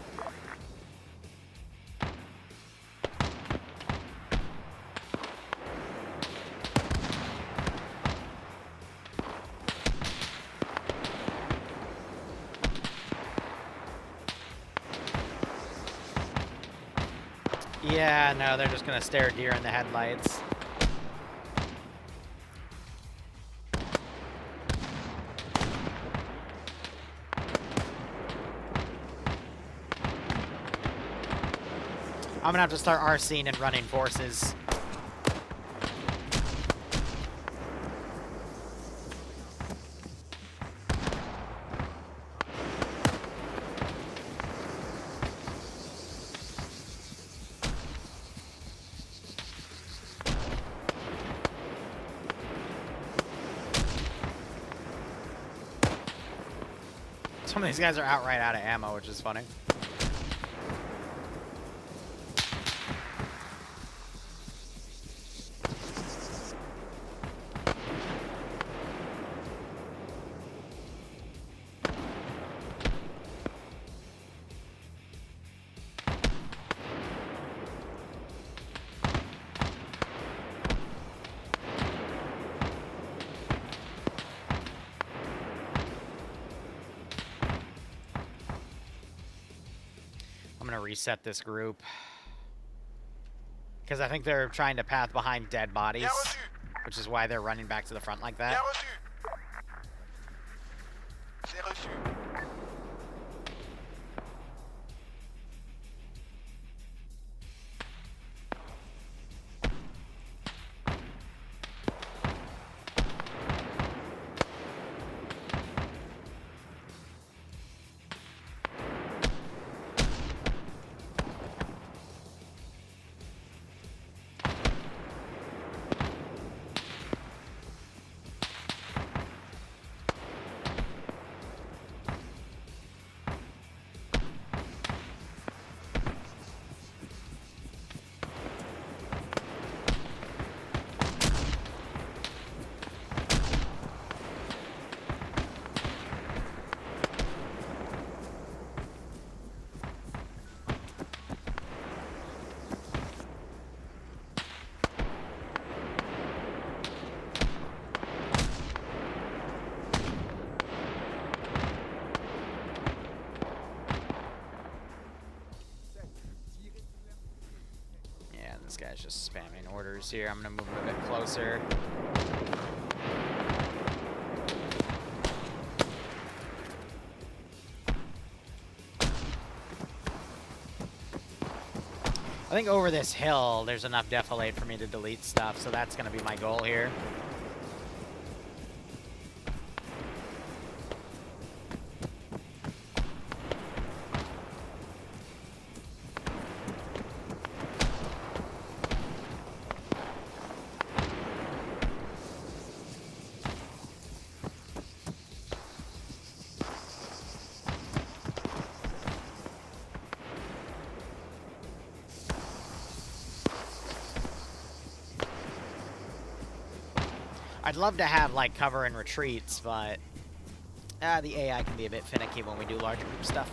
Yeah, no, they're just gonna stare deer in the headlights. I'm gonna have to start RCing and running forces. Some of these guys are outright out of ammo, which is funny. I'm gonna reset this group. Because I think they're trying to path behind dead bodies. Which is why they're running back to the front like that. C'est reçu. quarters here. I'm going to move a bit closer. I think over this hill, there's enough defilade for me to delete stuff, so that's going to be my goal here. I'd love to have, like, cover and retreats, but the AI can be a bit finicky when we do larger group stuff.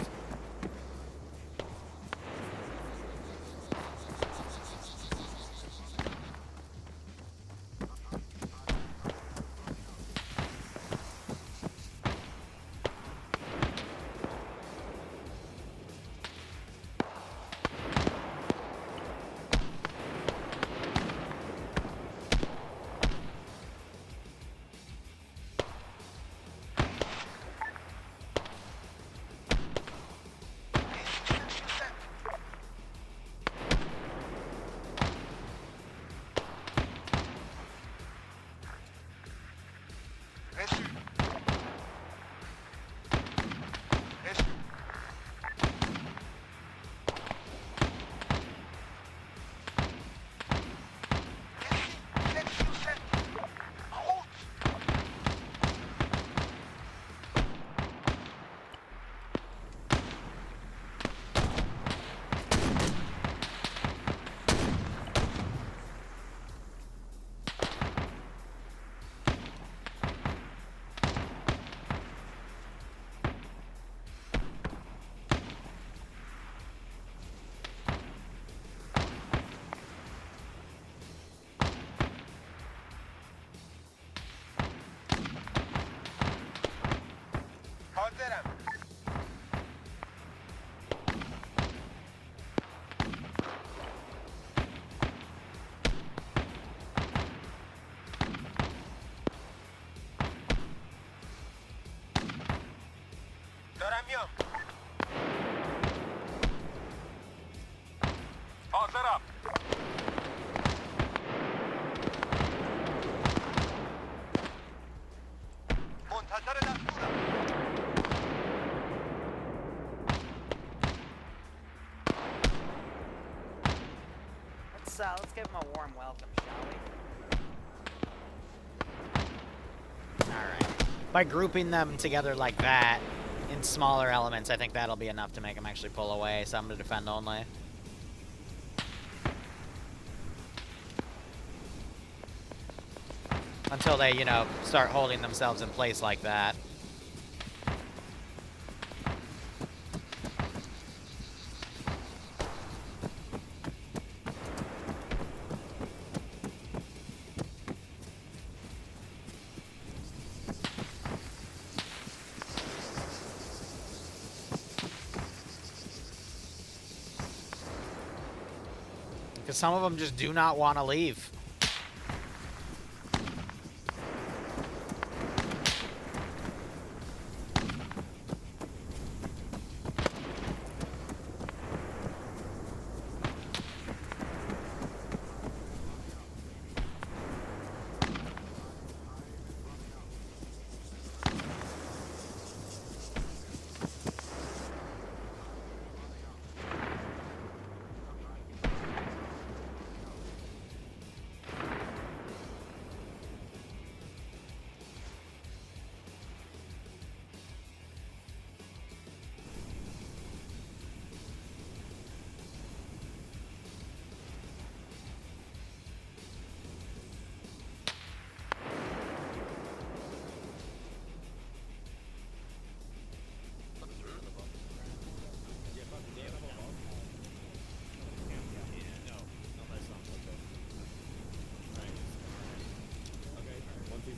Let's give him a warm welcome, shall we? Alright. By grouping them together like that, in smaller elements, I think that'll be enough to make them actually pull away, some to defend only. Until they, you know, start holding themselves in place like that. Because some of them just do not want to leave.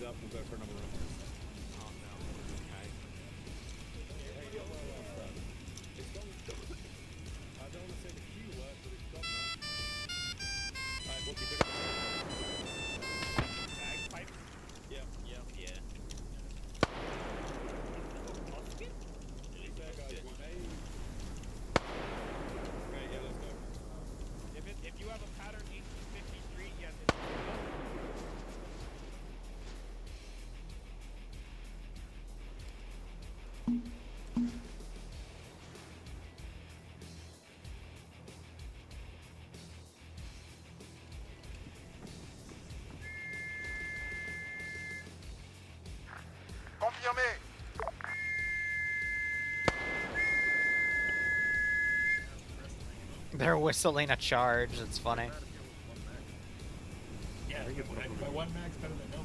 Up, we'll go for another round. Oh no. Okay. It's gone. I don't want to say the Q word, but it's gone now. Alright, Wookie, pick it up. Confirmé. They're whistling a charge. It's funny. Yeah, by one max better than no.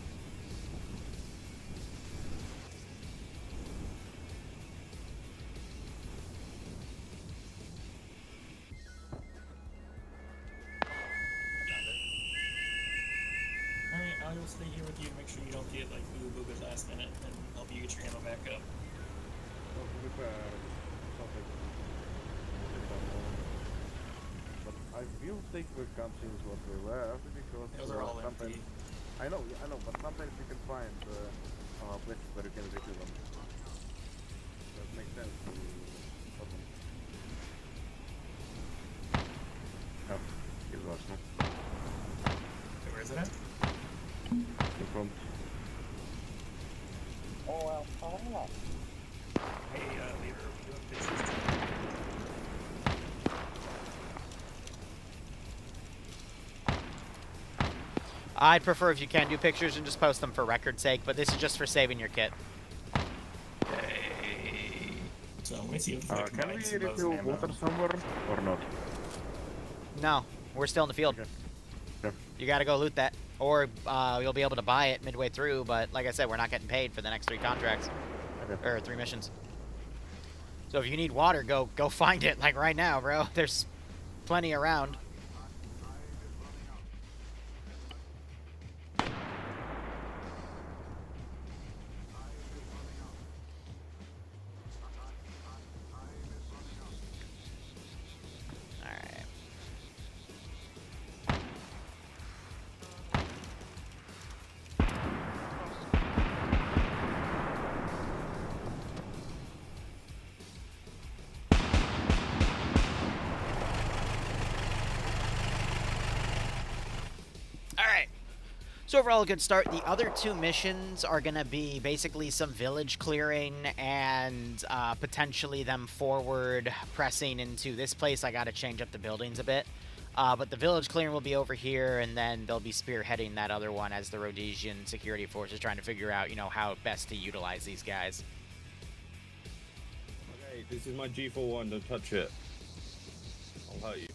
Alright, I'll stay here with you to make sure you don't get like boo at last minute and help you get your ammo back up. But I will take the cutscenes what we left because those are all sometimes empty. I know, but sometimes you can find places where you can refill them. That makes sense to put them. Oh, it's lost now. Okay, where is it at? In front. Oh well, oh. Hey, Liru, you have pictures? I'd prefer if you can do pictures and just post them for record's sake, but this is just for saving your kit. Hey. So let me see if I Can we refill water somewhere or not? No, we're still in the field. Okay. You gotta go loot that. Or you'll be able to buy it midway through, but like I said, we're not getting paid for the next 3 contracts. Okay. Or 3 missions. So if you need water, go find it, like right now, bro. There's plenty around. So overall, a good start. The other 2 missions are going to be basically some village clearing and potentially them forward pressing into this place. I got to change up the buildings a bit. But the village clearing will be over here, and then they'll be spearheading that other one as the Rhodesian security force is trying to figure out, how best to utilize these guys. Okay, this is my G41, don't touch it. I'll hurt you.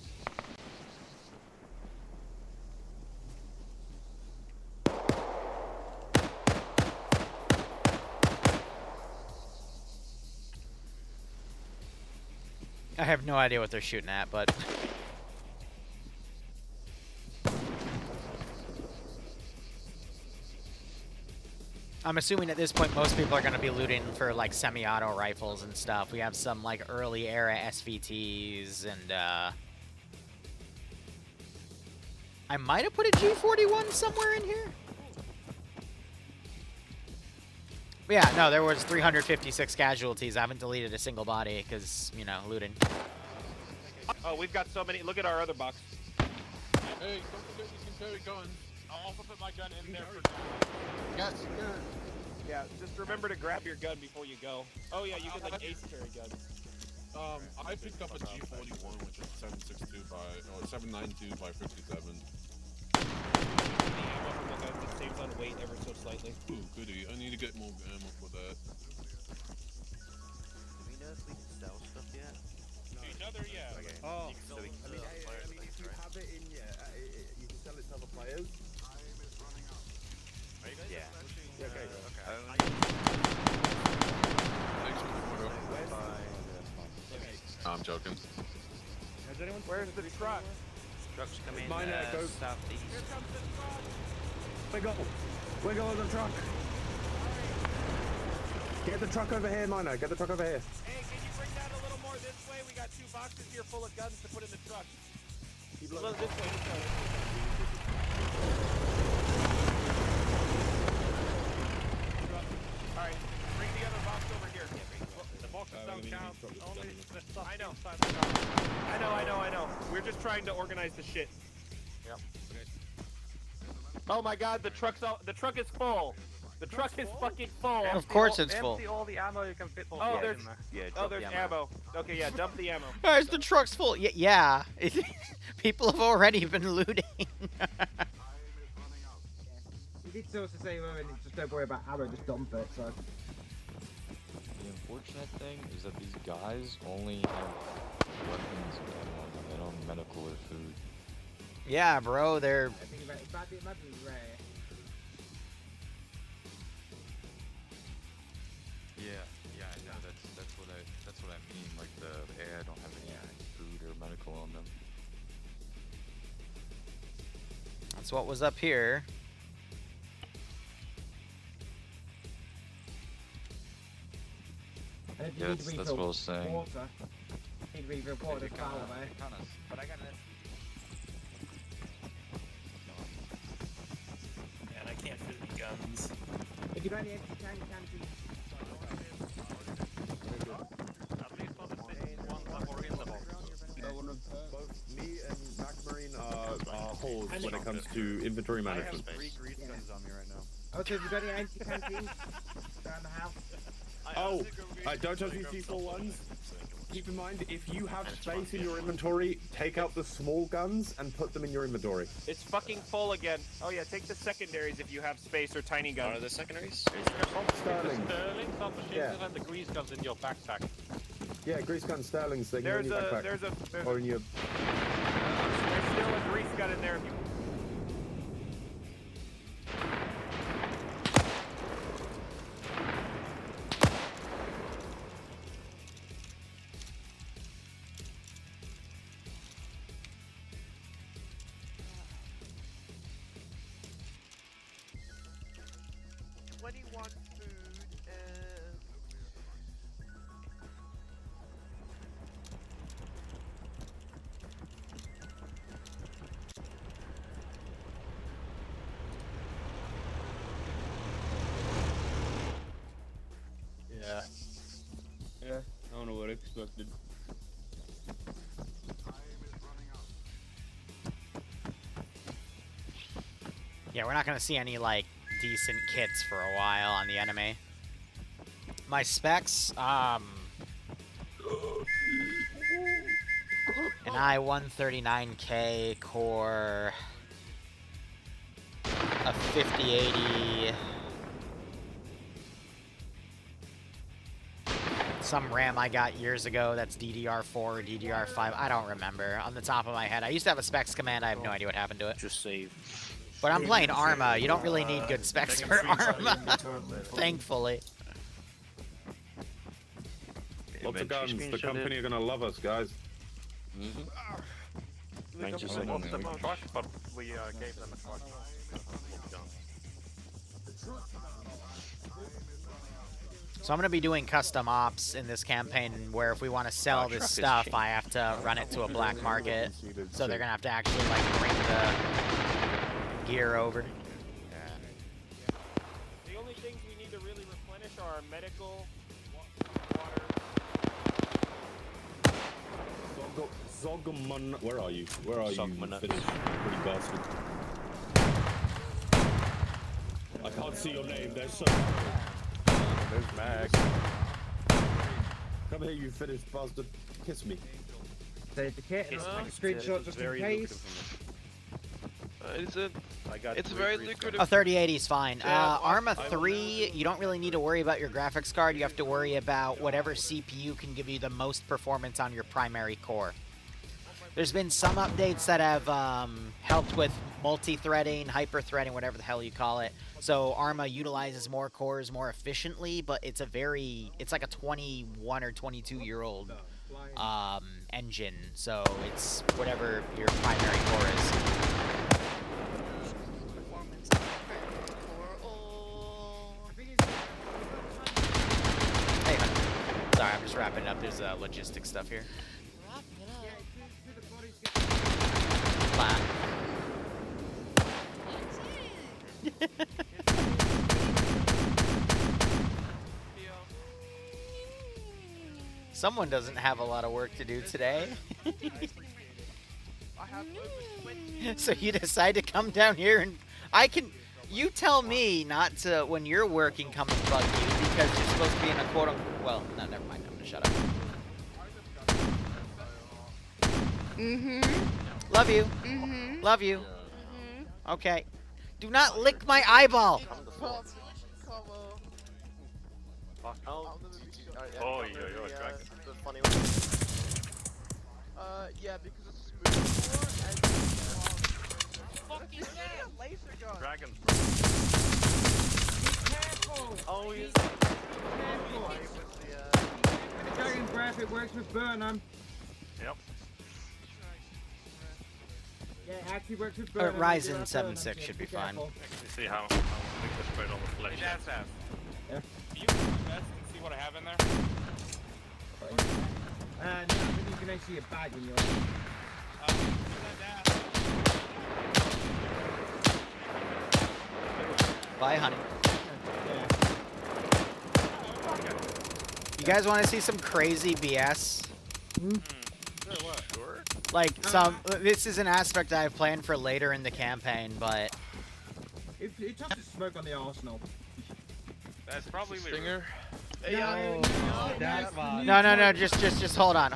I have no idea what they're shooting at, but... I'm assuming at this point most people are going to be looting for, like, semi-auto rifles and stuff. We have some, like, early-era SVTs, and, I might have put a G41 somewhere in here. But yeah, no, there was 356 casualties. I haven't deleted a single body because, looting. Oh, we've got so many. Look at our other box. Hey, don't forget you can carry guns. I'll also put my gun in there for Yes, good. Yeah, just remember to grab your gun before you go. Oh yeah, you can like ace carry guns. I picked up a G41, which is 792 by 57. It saves on weight ever so slightly. Ooh, goody. I need to get more ammo for that. Do we know if we can sell stuff yet? to each other, yeah. Okay. Oh, So we can I mean, if you have it in, you can sell it to other players. Are you guys Yeah. pushing? Okay. Thanks for the photo. I'm joking. Where's the truck? Trucks coming Mine, go. southeast. Here comes the truck. Wiggle on the truck. Get the truck over here, Mino. Get the truck over here. Hey, can you bring that a little more this way? We got 2 boxes here full of guns to put in the truck. Keep A little this way, Alright, bring the other box over here. The boxes don't count. Only the stuff I know. inside the car. I know. We're just trying to organize the shit. Yep. Oh my god, the truck is full. The truck is fucking full. Of course it's full. Empty all the ammo you can fit. Oh, there's in there. there's ammo. Okay, yeah, dump the ammo. Guys, the truck's full. Yeah. People have already been looting. You did also say, just don't worry about ammo, just dump it, so... unfortunate thing is that these guys only have weapons and ammo on them. They don't have medical or food. Yeah, bro, they're... I think about it, imagine rare. Yeah, I know. That's what I mean. Like the AI don't have any food or medical on them. That's what was up here. And if you Yeah, need to that's refill what I was saying. water, you need to refill water, there's power there. But I got an Man, I can't fit any guns. If you got any empty tank, can you? At least for the six ones that were in the box. Both me and MacMarine are holes when it comes to inventory management. I have 3 grease guns on me right now. Okay, if you got any empty canteens around the house? Oh, don't touch these C4 ones. Keep in mind, if you have space in your inventory, take out the small guns and put them in your inventory. It's fucking full again. Oh yeah, take the secondaries if you have space or tiny guns. What are the secondaries? Sterling. Sterling, submachine gun, and the grease guns in your backpack. Yeah, grease gun Sterlings. They can There's in your backpack. there's or in your. There's still a grease gun in there if you... Yeah, I don't know what I expected. Yeah, we're not gonna see any, like, decent kits for a while on the enemy. My specs, an i139K core, a 5080, some RAM I got years ago that's DDR4 or DDR5, I don't remember on the top of my head. I used to have a specs command, I have no idea what happened to it. Just save. But I'm playing Arma, you don't really need good specs for Arma, thankfully. Lots of guns. The company are gonna love us, guys. Thank you so much. Truck, but we gave them a truck. So I'm going to be doing custom ops in this campaign where if we want to sell this stuff, I have to run it to a black market. So they're going to have to actually, like, bring the gear over. The only things we need to really replenish are our medical, water. Zogman, where are you? Where are you? Zogman. Pretty bastard. I can't see your name. There's so. There's Max. Come here, you finished bastard. Kiss me. There's the kit. Screenshot just in case. It's very lucrative. A 3080 is fine. Yeah, Arma 3, you don't really need to worry about your graphics card. You have to worry about whatever CPU can give you the most performance on your primary core. There's been some updates that have helped with multi-threading, hyper-threading, whatever the hell you call it. So Arma utilizes more cores more efficiently, but it's like a 21 or 22-year-old engine. So it's whatever your primary core is. Hey, sorry, I'm just wrapping it up. There's logistic stuff here. Flat. Someone doesn't have a lot of work to do today. So you decide to come down here and you tell me not to, when you're working, come and bug you because you're supposed to be in a quote-unquote, well, no, never mind, I'm gonna shut up. Love you. Love you. Okay. Do not lick my eyeball. fuck? Oh, Oh, yo, dragon. the funny one. Yeah, because it's smooth and fuck is that? Laser gun. Dragons. Oh, he's Careful. with the With the dragon breath, it works with Burnham. Yep. Yeah, it actually works with Burnham. Ryzen 7.6 should be fine. You see how big the spread on the flesh. Hey, Daz. Yeah. Can you invest and see what I have in there? No, I think you can actually see a bag in your. Bye, honey. You guys want to see some crazy BS? Sure. Like some. This is an aspect I have planned for later in the campaign, but. It touches smoke on the arsenal. That's probably Stinger. No. Just hold on.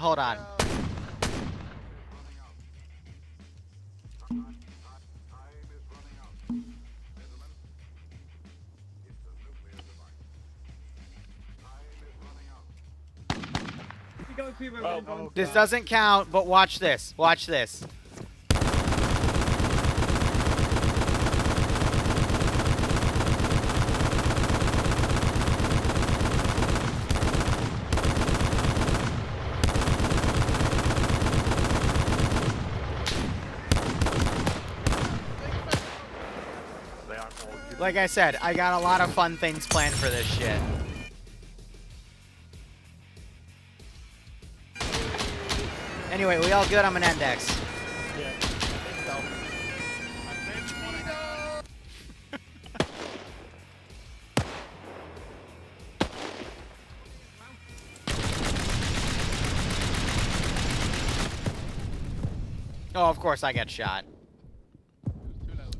This doesn't count, but watch this. Watch this. Like I said, I got a lot of fun things planned for this shit. Anyway, we all good? I'm an index. Yeah. Oh, of course I get shot.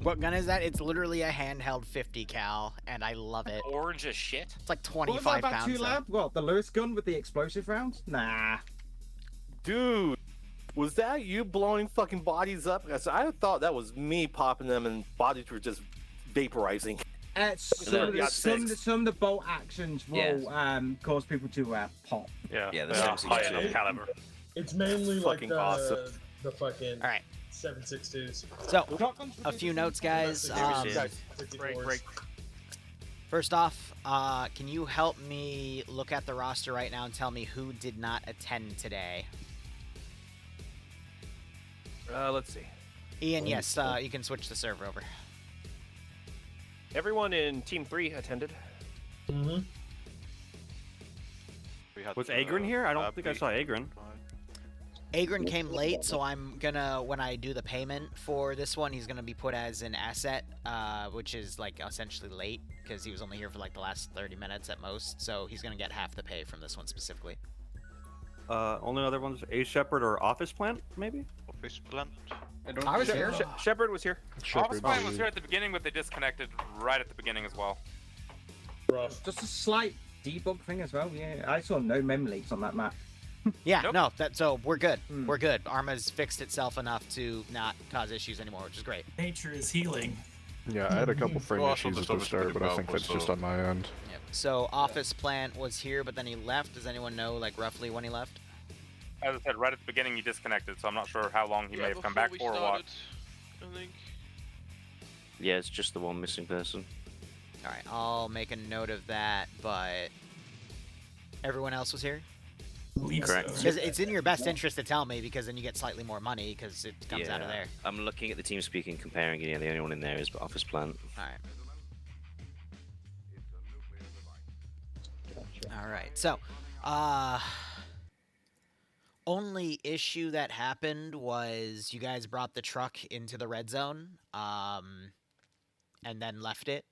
What gun is that? It's literally a handheld 50 cal, and I love it. Orange as shit. It's like What was 25 that about pounds. two lab? What, the Lewis gun with the explosive rounds? Nah. Dude, was that you blowing fucking bodies up? I thought that was me popping them and bodies were just vaporizing. Some of the bolt actions will cause people to pop. Yeah, yeah, high enough caliber. It's mainly like Fucking awesome. the fucking All right. 7.62s. So, a few notes, guys. Break. First off, can you help me look at the roster right now and tell me who did not attend today? Let's see. Ian, yes, you can switch the server over. Everyone in Team 3 attended. Mm-hmm. Was Agron here? I don't think I saw Agron. Agron came late, so I'm gonna, when I do the payment for this one, he's gonna be put as an asset, which is like essentially late, because he was only here for like the last 30 minutes at most, so he's gonna get half the pay from this one specifically. Only other ones, A Shepherd or Office Plant, maybe? Office Plant. I was here. Shepard was here. Office Plan was here at the beginning, but they disconnected right at the beginning as well. Rough. Just a slight debug thing as well. Yeah, I saw no mem leaks on that map. Yeah, Nope. no, so we're good. We're good. Arma's fixed itself enough to not cause issues anymore, which is great. Nature is healing. Yeah, I had a couple frame issues at the start, but I think that's just on my end. Yep. So Office Plant was here, but then he left. Does anyone know, like, roughly when he left? As I said, right at the beginning he disconnected, so I'm not sure how long he may have come back for or what. I think. Yeah, it's just the one missing person. All right, I'll make a note of that, but everyone else was here? Correct. Because it's in your best interest to tell me, because then you get slightly more money, because it comes out of there. I'm looking at the team speak and comparing, and yeah, the only one in there is Office Plant. Alright, so, only issue that happened was you guys brought the truck into the red zone, and then left it.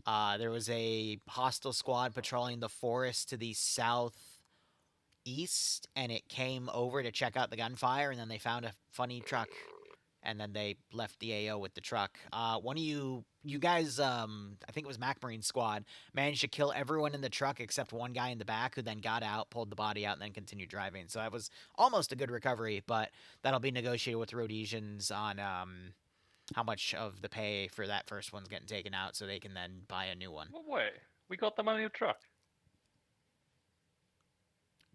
There was a hostile squad patrolling the forest to the southeast, and it came over to check out the gunfire, and then they found a funny truck, and then they left the AO with the truck. One of you guys, I think it was Mac Marine squad, managed to kill everyone in the truck except one guy in the back, who then got out, pulled the body out, and then continued driving. So that was almost a good recovery, but that'll be negotiated with Rhodesians on how much of the pay for that first one's getting taken out, so they can then buy a new one. What way? We got them on a new truck.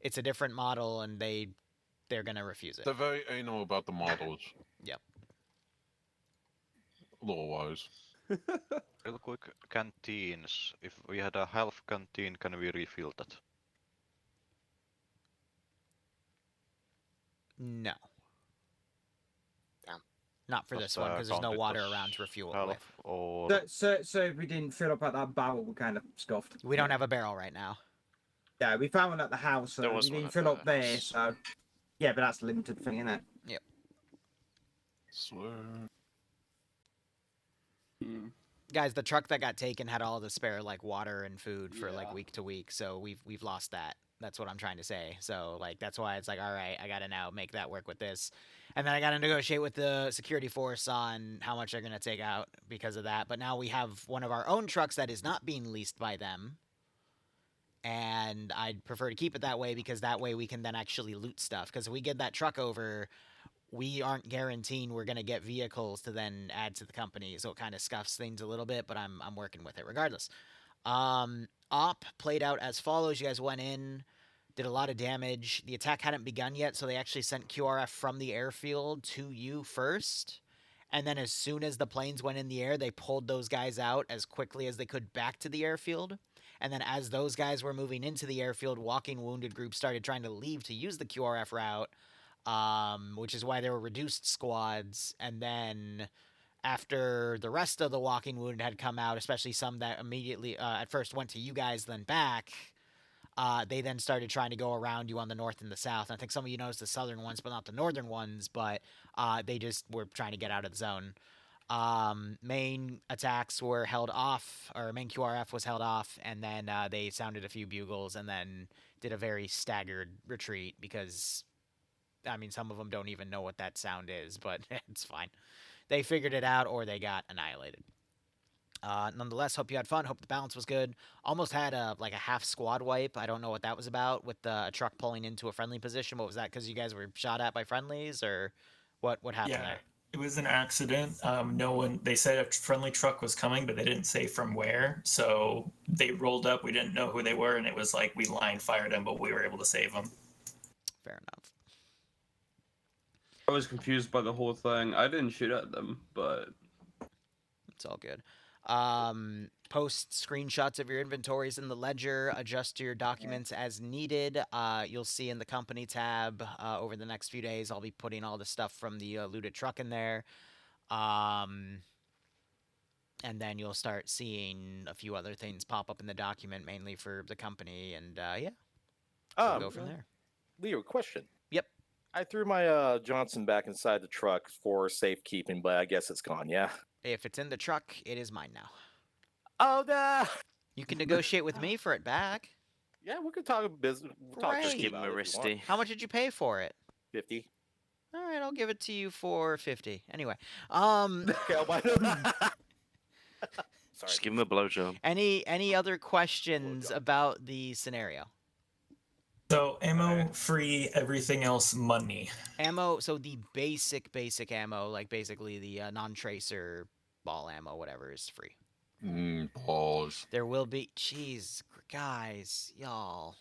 it's a different model, and they're gonna refuse it. They're very anal about the models. Yep. Law-wise. Real quick, canteens. If we had a half canteen, can we refill that? No. Damn. Not for this one, because there's no water around to refuel it with. Or... So if we didn't fill up at that barrel, we kind of scuffed. We don't have a barrel right now. Yeah, we found one at the house, so we didn't fill up there, so... Yeah, but that's a limited thing, isn't it? Yep. Swear. Guys, the truck that got taken had all the spare like water and food for like week to week, so we've lost that. That's what I'm trying to say. So like that's why it's like, all right, I gotta now make that work with this, and then I gotta negotiate with the security force on how much they're gonna take out because of that. But now we have one of our own trucks that is not being leased by them, and I'd prefer to keep it that way because that way we can then actually loot stuff. Because if we get that truck over, we aren't guaranteeing we're going to get vehicles to then add to the company, so it kind of scuffs things a little bit, but I'm working with it regardless. Op played out as follows. You guys went in, did a lot of damage. The attack hadn't begun yet, so they actually sent QRF from the airfield to you first, and then as soon as the planes went in the air, they pulled those guys out as quickly as they could back to the airfield. And then as those guys were moving into the airfield, walking wounded groups started trying to leave to use the QRF route, which is why there were reduced squads. And then after the rest of the walking wounded had come out, especially some that immediately at first went to you guys, then back, they then started trying to go around you on the north and the south. And I think some of you noticed the southern ones, but not the northern ones, but they just were trying to get out of the zone. Main attacks were held off, or main QRF was held off, and then they sounded a few bugles and then did a very staggered retreat because... I mean, some of them don't even know what that sound is, but it's fine. They figured it out, or they got annihilated. Nonetheless, hope you had fun. Hope the balance was good. Almost had a half squad wipe. I don't know what that was about with a truck pulling into a friendly position. What was that? Because you guys were shot at by friendlies, or what happened there? It was an accident. No one. They said a friendly truck was coming, but they didn't say from where. So they rolled up. We didn't know who they were, and it was like we line fired them, but we were able to save them. Fair enough. I was confused by the whole thing. I didn't shoot at them, but it's all good. Post screenshots of your inventories in the ledger. Adjust your documents as needed. You'll see in the company tab over the next few days, I'll be putting all the stuff from the looted truck in there. And then you'll start seeing a few other things pop up in the document, mainly for the company. And we'll go from there. Liru, question. Yep. I threw my Johnson back inside the truck for safekeeping, but I guess it's gone, yeah? If it's in the truck, it is mine now. Oh, no! You can negotiate with me for it back. Yeah, we could talk business. Just give him a wristy. How much did you pay for it? 50. All right, I'll give it to you for 50. Anyway, Just give him a blowjob. Any other questions about the scenario? So ammo free, everything else money. Ammo, so the basic ammo, like basically the non-tracer ball ammo, whatever, is free. Pause. There will be, jeez, guys, y'all.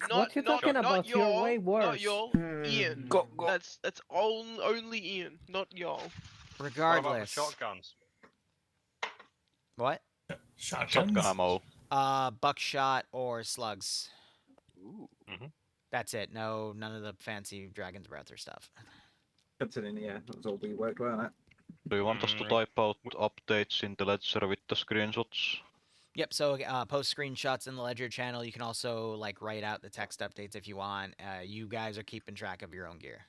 What you talking about? You're way worse. Not y'all, Ian. That's only Ian, not y'all. Regardless. What about the shotguns? What? Shotgun ammo. Buckshot or slugs. Ooh. That's it. No, none of the fancy Dragon's Breath or stuff. That's it in the air. That was all we worked well on it. Do you want us to type out updates in the ledger with the screenshots? Yep, so post screenshots in the Ledger channel. You can also write out the text updates if you want. You guys are keeping track of your own gear.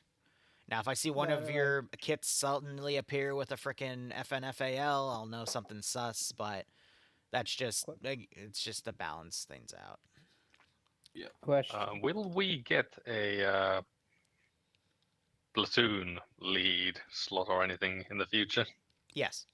Now, if I see one of your kits suddenly appear with a frickin' FNFAL, I'll know something's sus, but that's just, it's just to balance things out. Yeah. Question. Will we get a platoon lead slot or anything in the future? Yes.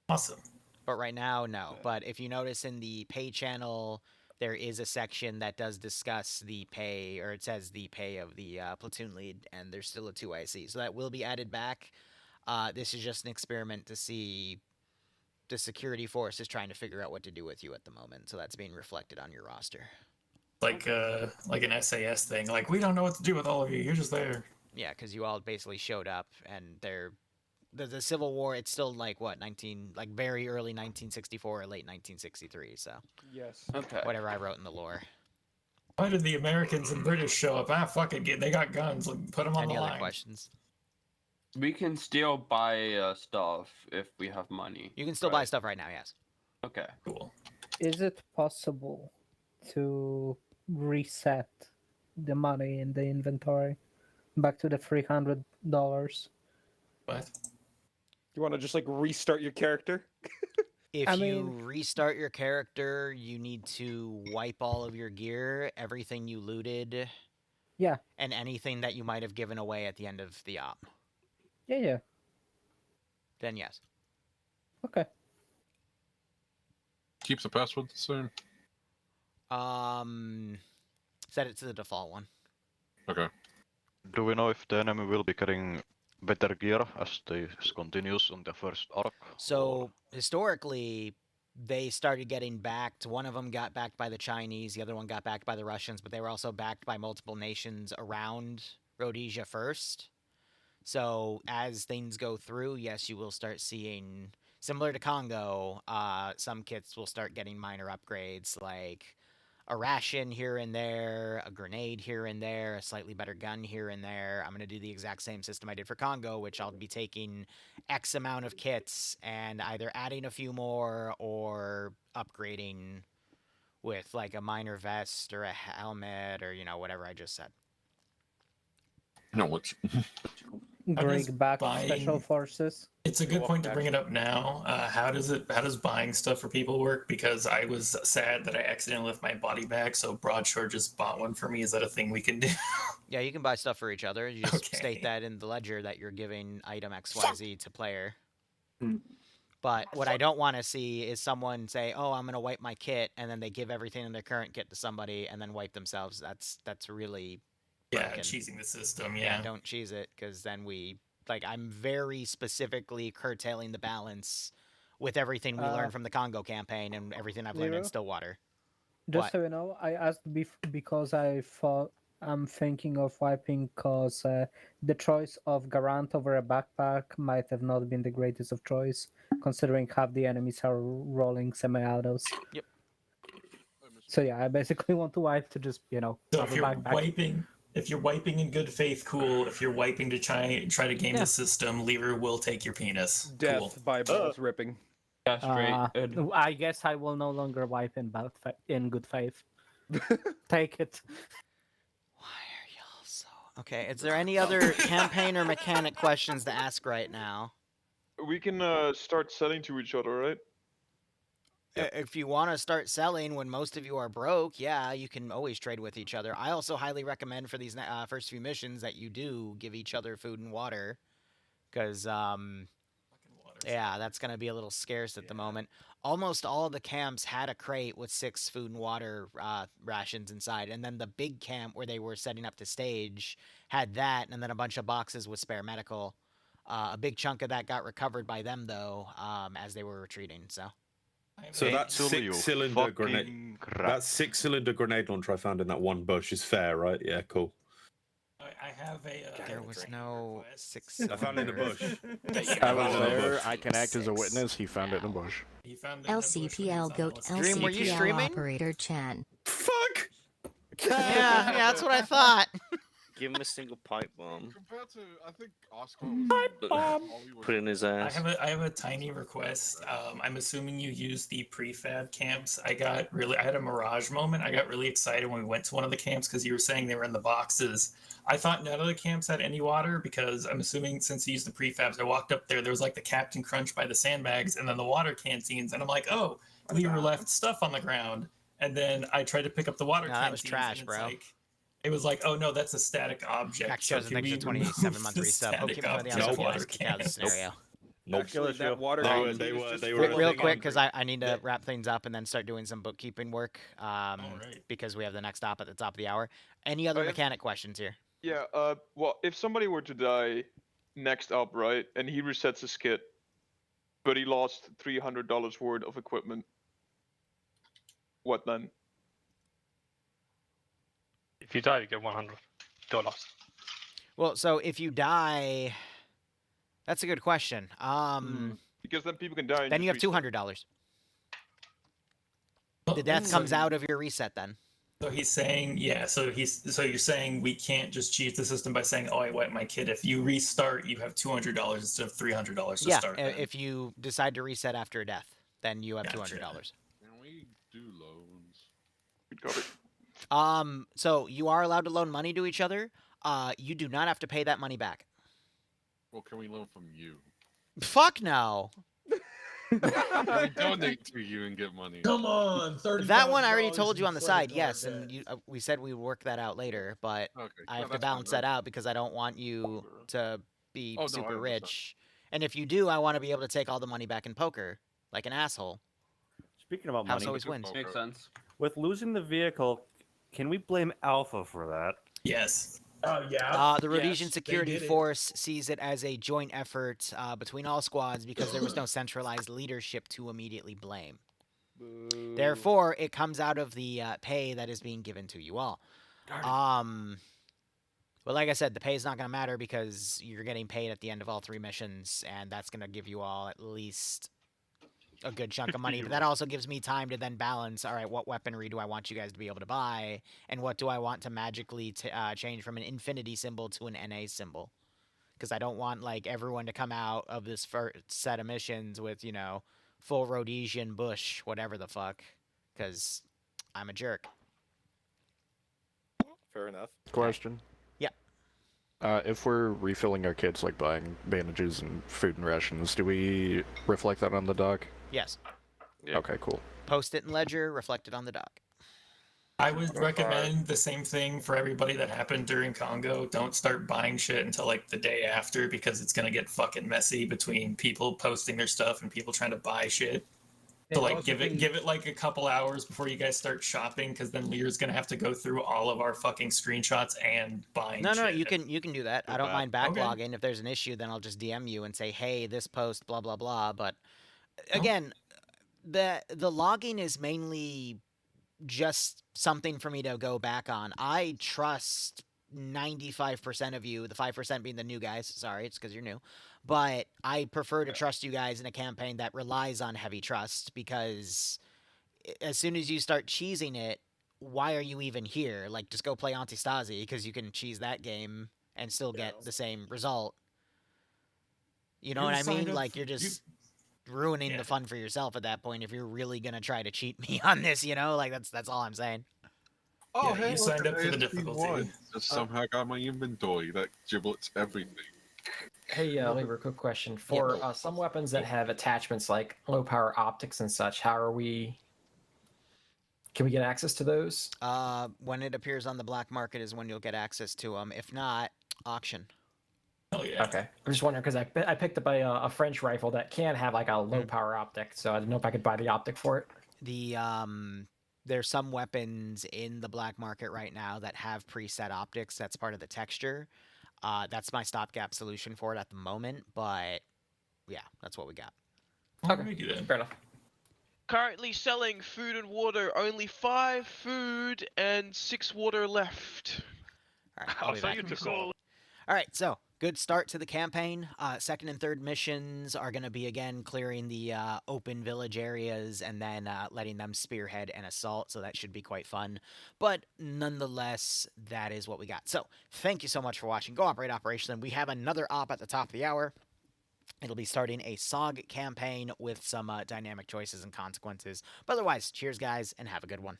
Awesome. But right now, no. But if you notice in the pay channel, there is a section that does discuss the pay, or it says the pay of the platoon lead, and there's still a 2IC. So that will be added back. This is just an experiment to see the security force is trying to figure out what to do with you at the moment, so that's being reflected on your roster. Like an SAS thing. Like, we don't know what to do with all of you. You're just there. Yeah, because you all basically showed up, and the Civil War. It's still like what very early 1964 or late 1963. So yes, okay. Whatever I wrote in the lore. Why did the Americans and British show up? Ah, fuck it. They got guns. Put them on Any the other line. questions? We can still buy stuff if we have money. You can still buy stuff right now. Yes. Okay. Cool. Is it possible to reset the money in the inventory back to the $300? What? You want to just like restart your character? If you restart your character, you need to wipe all of your gear, everything you looted, yeah, and anything that you might have given away at the end of the op. Yeah. Then yes. Okay. Keep the password the same. Set it to the default one. Okay. Do we know if the enemy will be getting better gear as this continues on the first arc? So historically, they started getting backed. One of them got backed by the Chinese, the other one got backed by the Russians, but they were also backed by multiple nations around Rhodesia first. So as things go through, yes, you will start seeing, similar to Congo, some kits will start getting minor upgrades, like a ration here and there, a grenade here and there, a slightly better gun here and there. I'm going to do the exact same system I did for Congo, which I'll be taking X amount of kits and either adding a few more or upgrading with like a minor vest or a helmet or, whatever I just said. No, what's... Bring back special forces. It's a good point to bring it up now. How does buying stuff for people work? Because I was sad that I accidentally left my body bag, so Broadshore just bought one for me. Is that a thing we can do? Yeah, you can buy stuff for each other. You just state that in the ledger that you're giving item XYZ to player. But what I don't want to see is someone say, "Oh, I'm going to wipe my kit," and then they give everything in their current kit to somebody and then wipe themselves. That's really broken. Cheesing the system. Yeah, don't cheese it, because then I'm very specifically curtailing the balance with everything we learned from the Congo campaign and everything I've learned in Stillwater. Just so you know, I asked because I'm thinking of wiping because the choice of Garant over a backpack might have not been the greatest of choice, considering half the enemies are rolling semi-autos. Yep. So yeah, I basically want to wipe to just, So have if a you're backpack. if you're wiping in good faith, cool. If you're wiping to try to game the system, Liru will take your penis. Death cool. by balls ripping. I guess I will no longer wipe in good faith. Take it. Okay, is there any other campaign or mechanic questions to ask right now? We can start selling to each other, right? If you want to start selling when most of you are broke, yeah, you can always trade with each other. I also highly recommend for these first few missions that you do give each other food and water, because yeah, that's going to be a little scarce at the moment. Almost all of the camps had a crate with 6 food and water rations inside, and then the big camp where they were setting up the stage had that, and then a bunch of boxes with spare medical. A big chunk of that got recovered by them, though, as they were retreating, so... So that 6-cylinder grenade, that 6-cylinder grenade launcher I found in that one bush is fair, right? Yeah, cool. I have a. There was no 6. I found it in the bush. I was there. I can act as a witness. He found it in the bush. LCPL goat Dream, were you LCPL streaming? operator Chan. Fuck! Yeah, that's what I thought. Give him a single pipe bomb. Compared to, I think Oscar Put it in his ass. I have a tiny request. I'm assuming you use the prefab camps. I had a mirage moment. I got really excited when we went to one of the camps because you were saying they were in the boxes. I thought none of the camps had any water because I'm assuming since you used the prefabs, I walked up there was like the Captain Crunch by the sandbags and then the water canteens, and I'm like, oh, we were left stuff on the ground. And then I tried to pick up the water canteens. That was trash, bro. It was like, oh no, that's a static object. Max shows an extra 27-month resub. Oh, keep on the outside out of the scenario. Nope. That water they were real quick, because I need to wrap things up and then start doing some bookkeeping work, because we have the next op at the top of the hour. Any other mechanic questions here? Yeah, well, if somebody were to die next up, right, and he resets his kit, but he lost $300 worth of equipment. What then? If you die, you get $100. Well, so if you die, that's a good question. Because then people can die. Then you have $200. The death comes out of your reset then. So he's saying, yeah. So you're saying we can't just cheat the system by saying, "Oh, I wiped my kid." If you restart, you have $200 instead of $300 to start. Yeah, if you decide to reset after a death, then you have $200. Can we do loans? So you are allowed to loan money to each other. You do not have to pay that money back. Well, can we loan from you? Fuck no. We donate to you and get money. Come on, $30. That one I already told you on the side, yes, and we said we would work that out later, but I have to balance that out because I don't want you to be super rich. And if you do, I want to be able to take all the money back in poker, like an asshole. Speaking about House money, always wins. Makes sense. With losing the vehicle, can we blame Alpha for that? Yes. Oh, yeah. The Rhodesian Security Force sees it as a joint effort between all squads because there was no centralized leadership to immediately blame. Boo. Therefore, it comes out of the pay that is being given to you all. Well, like I said, the pay is not going to matter because you're getting paid at the end of all 3 missions, and that's going to give you all at least a good chunk of money. But that also gives me time to then balance, all right, what weaponry do I want you guys to be able to buy, and what do I want to magically change from an infinity symbol to an NA symbol? Because I don't want, like, everyone to come out of this first set of missions with, you know, full Rhodesian bush, whatever the fuck, because I'm a jerk. Fair enough. Question. Yeah. If we're refilling our kits, like buying bandages and food and rations, do we reflect that on the dock? Yes. Yeah. Okay, cool. Post it in Ledger, reflect it on the dock. I would recommend the same thing for everybody that happened during Congo. Don't start buying shit until like the day after because it's gonna get fucking messy between people posting their stuff and people trying to buy shit. So like give it like a couple hours before you guys start shopping because then Lear's gonna have to go through all of our fucking screenshots and buying No, shit. you can do that. I don't mind backlogging. If there's an issue, then I'll just DM you and say, hey, this post, blah blah blah. But again, the logging is mainly just something for me to go back on. I trust 95% of you, the 5% being the new guys. Sorry, it's because you're new. But I prefer to trust you guys in a campaign that relies on heavy trust because as soon as you start cheesing it, why are you even here? Like, just go play Antistasi because you can cheese that game and still get the same result. You know what I mean? Like, you're just ruining the fun for yourself at that point if you're really gonna try to cheat me on this, you know? Like, that's all I'm saying. Oh, Yeah, hey, you signed up for the ASP1 difficulty. Just somehow got my inventory that giblets everything. Hey, Liru, quick question. For some weapons that have attachments like low power optics and such, can we get access to those? When it appears on the black market is when you'll get access to them. If not, auction. Oh yeah. Okay. I'm just wondering because I picked up a French rifle that can have like a low power optic, so I didn't know if I could buy the optic for it. There's some weapons in the black market right now that have preset optics. That's part of the texture. That's my stopgap solution for it at the moment, but yeah, that's what we got. Okay, fair enough. Currently selling food and water, only 5 food and 6 water left. All right, I'll be back. All right, so good start to the campaign. Second and third missions are going to be, again, clearing the open village areas and then letting them spearhead an assault, so that should be quite fun. But nonetheless, that is what we got. So thank you so much for watching Go Operate Operation. We have another op at the top of the hour. It'll be starting a SOG campaign with some dynamic choices and consequences. But otherwise, cheers, guys, and have a good one.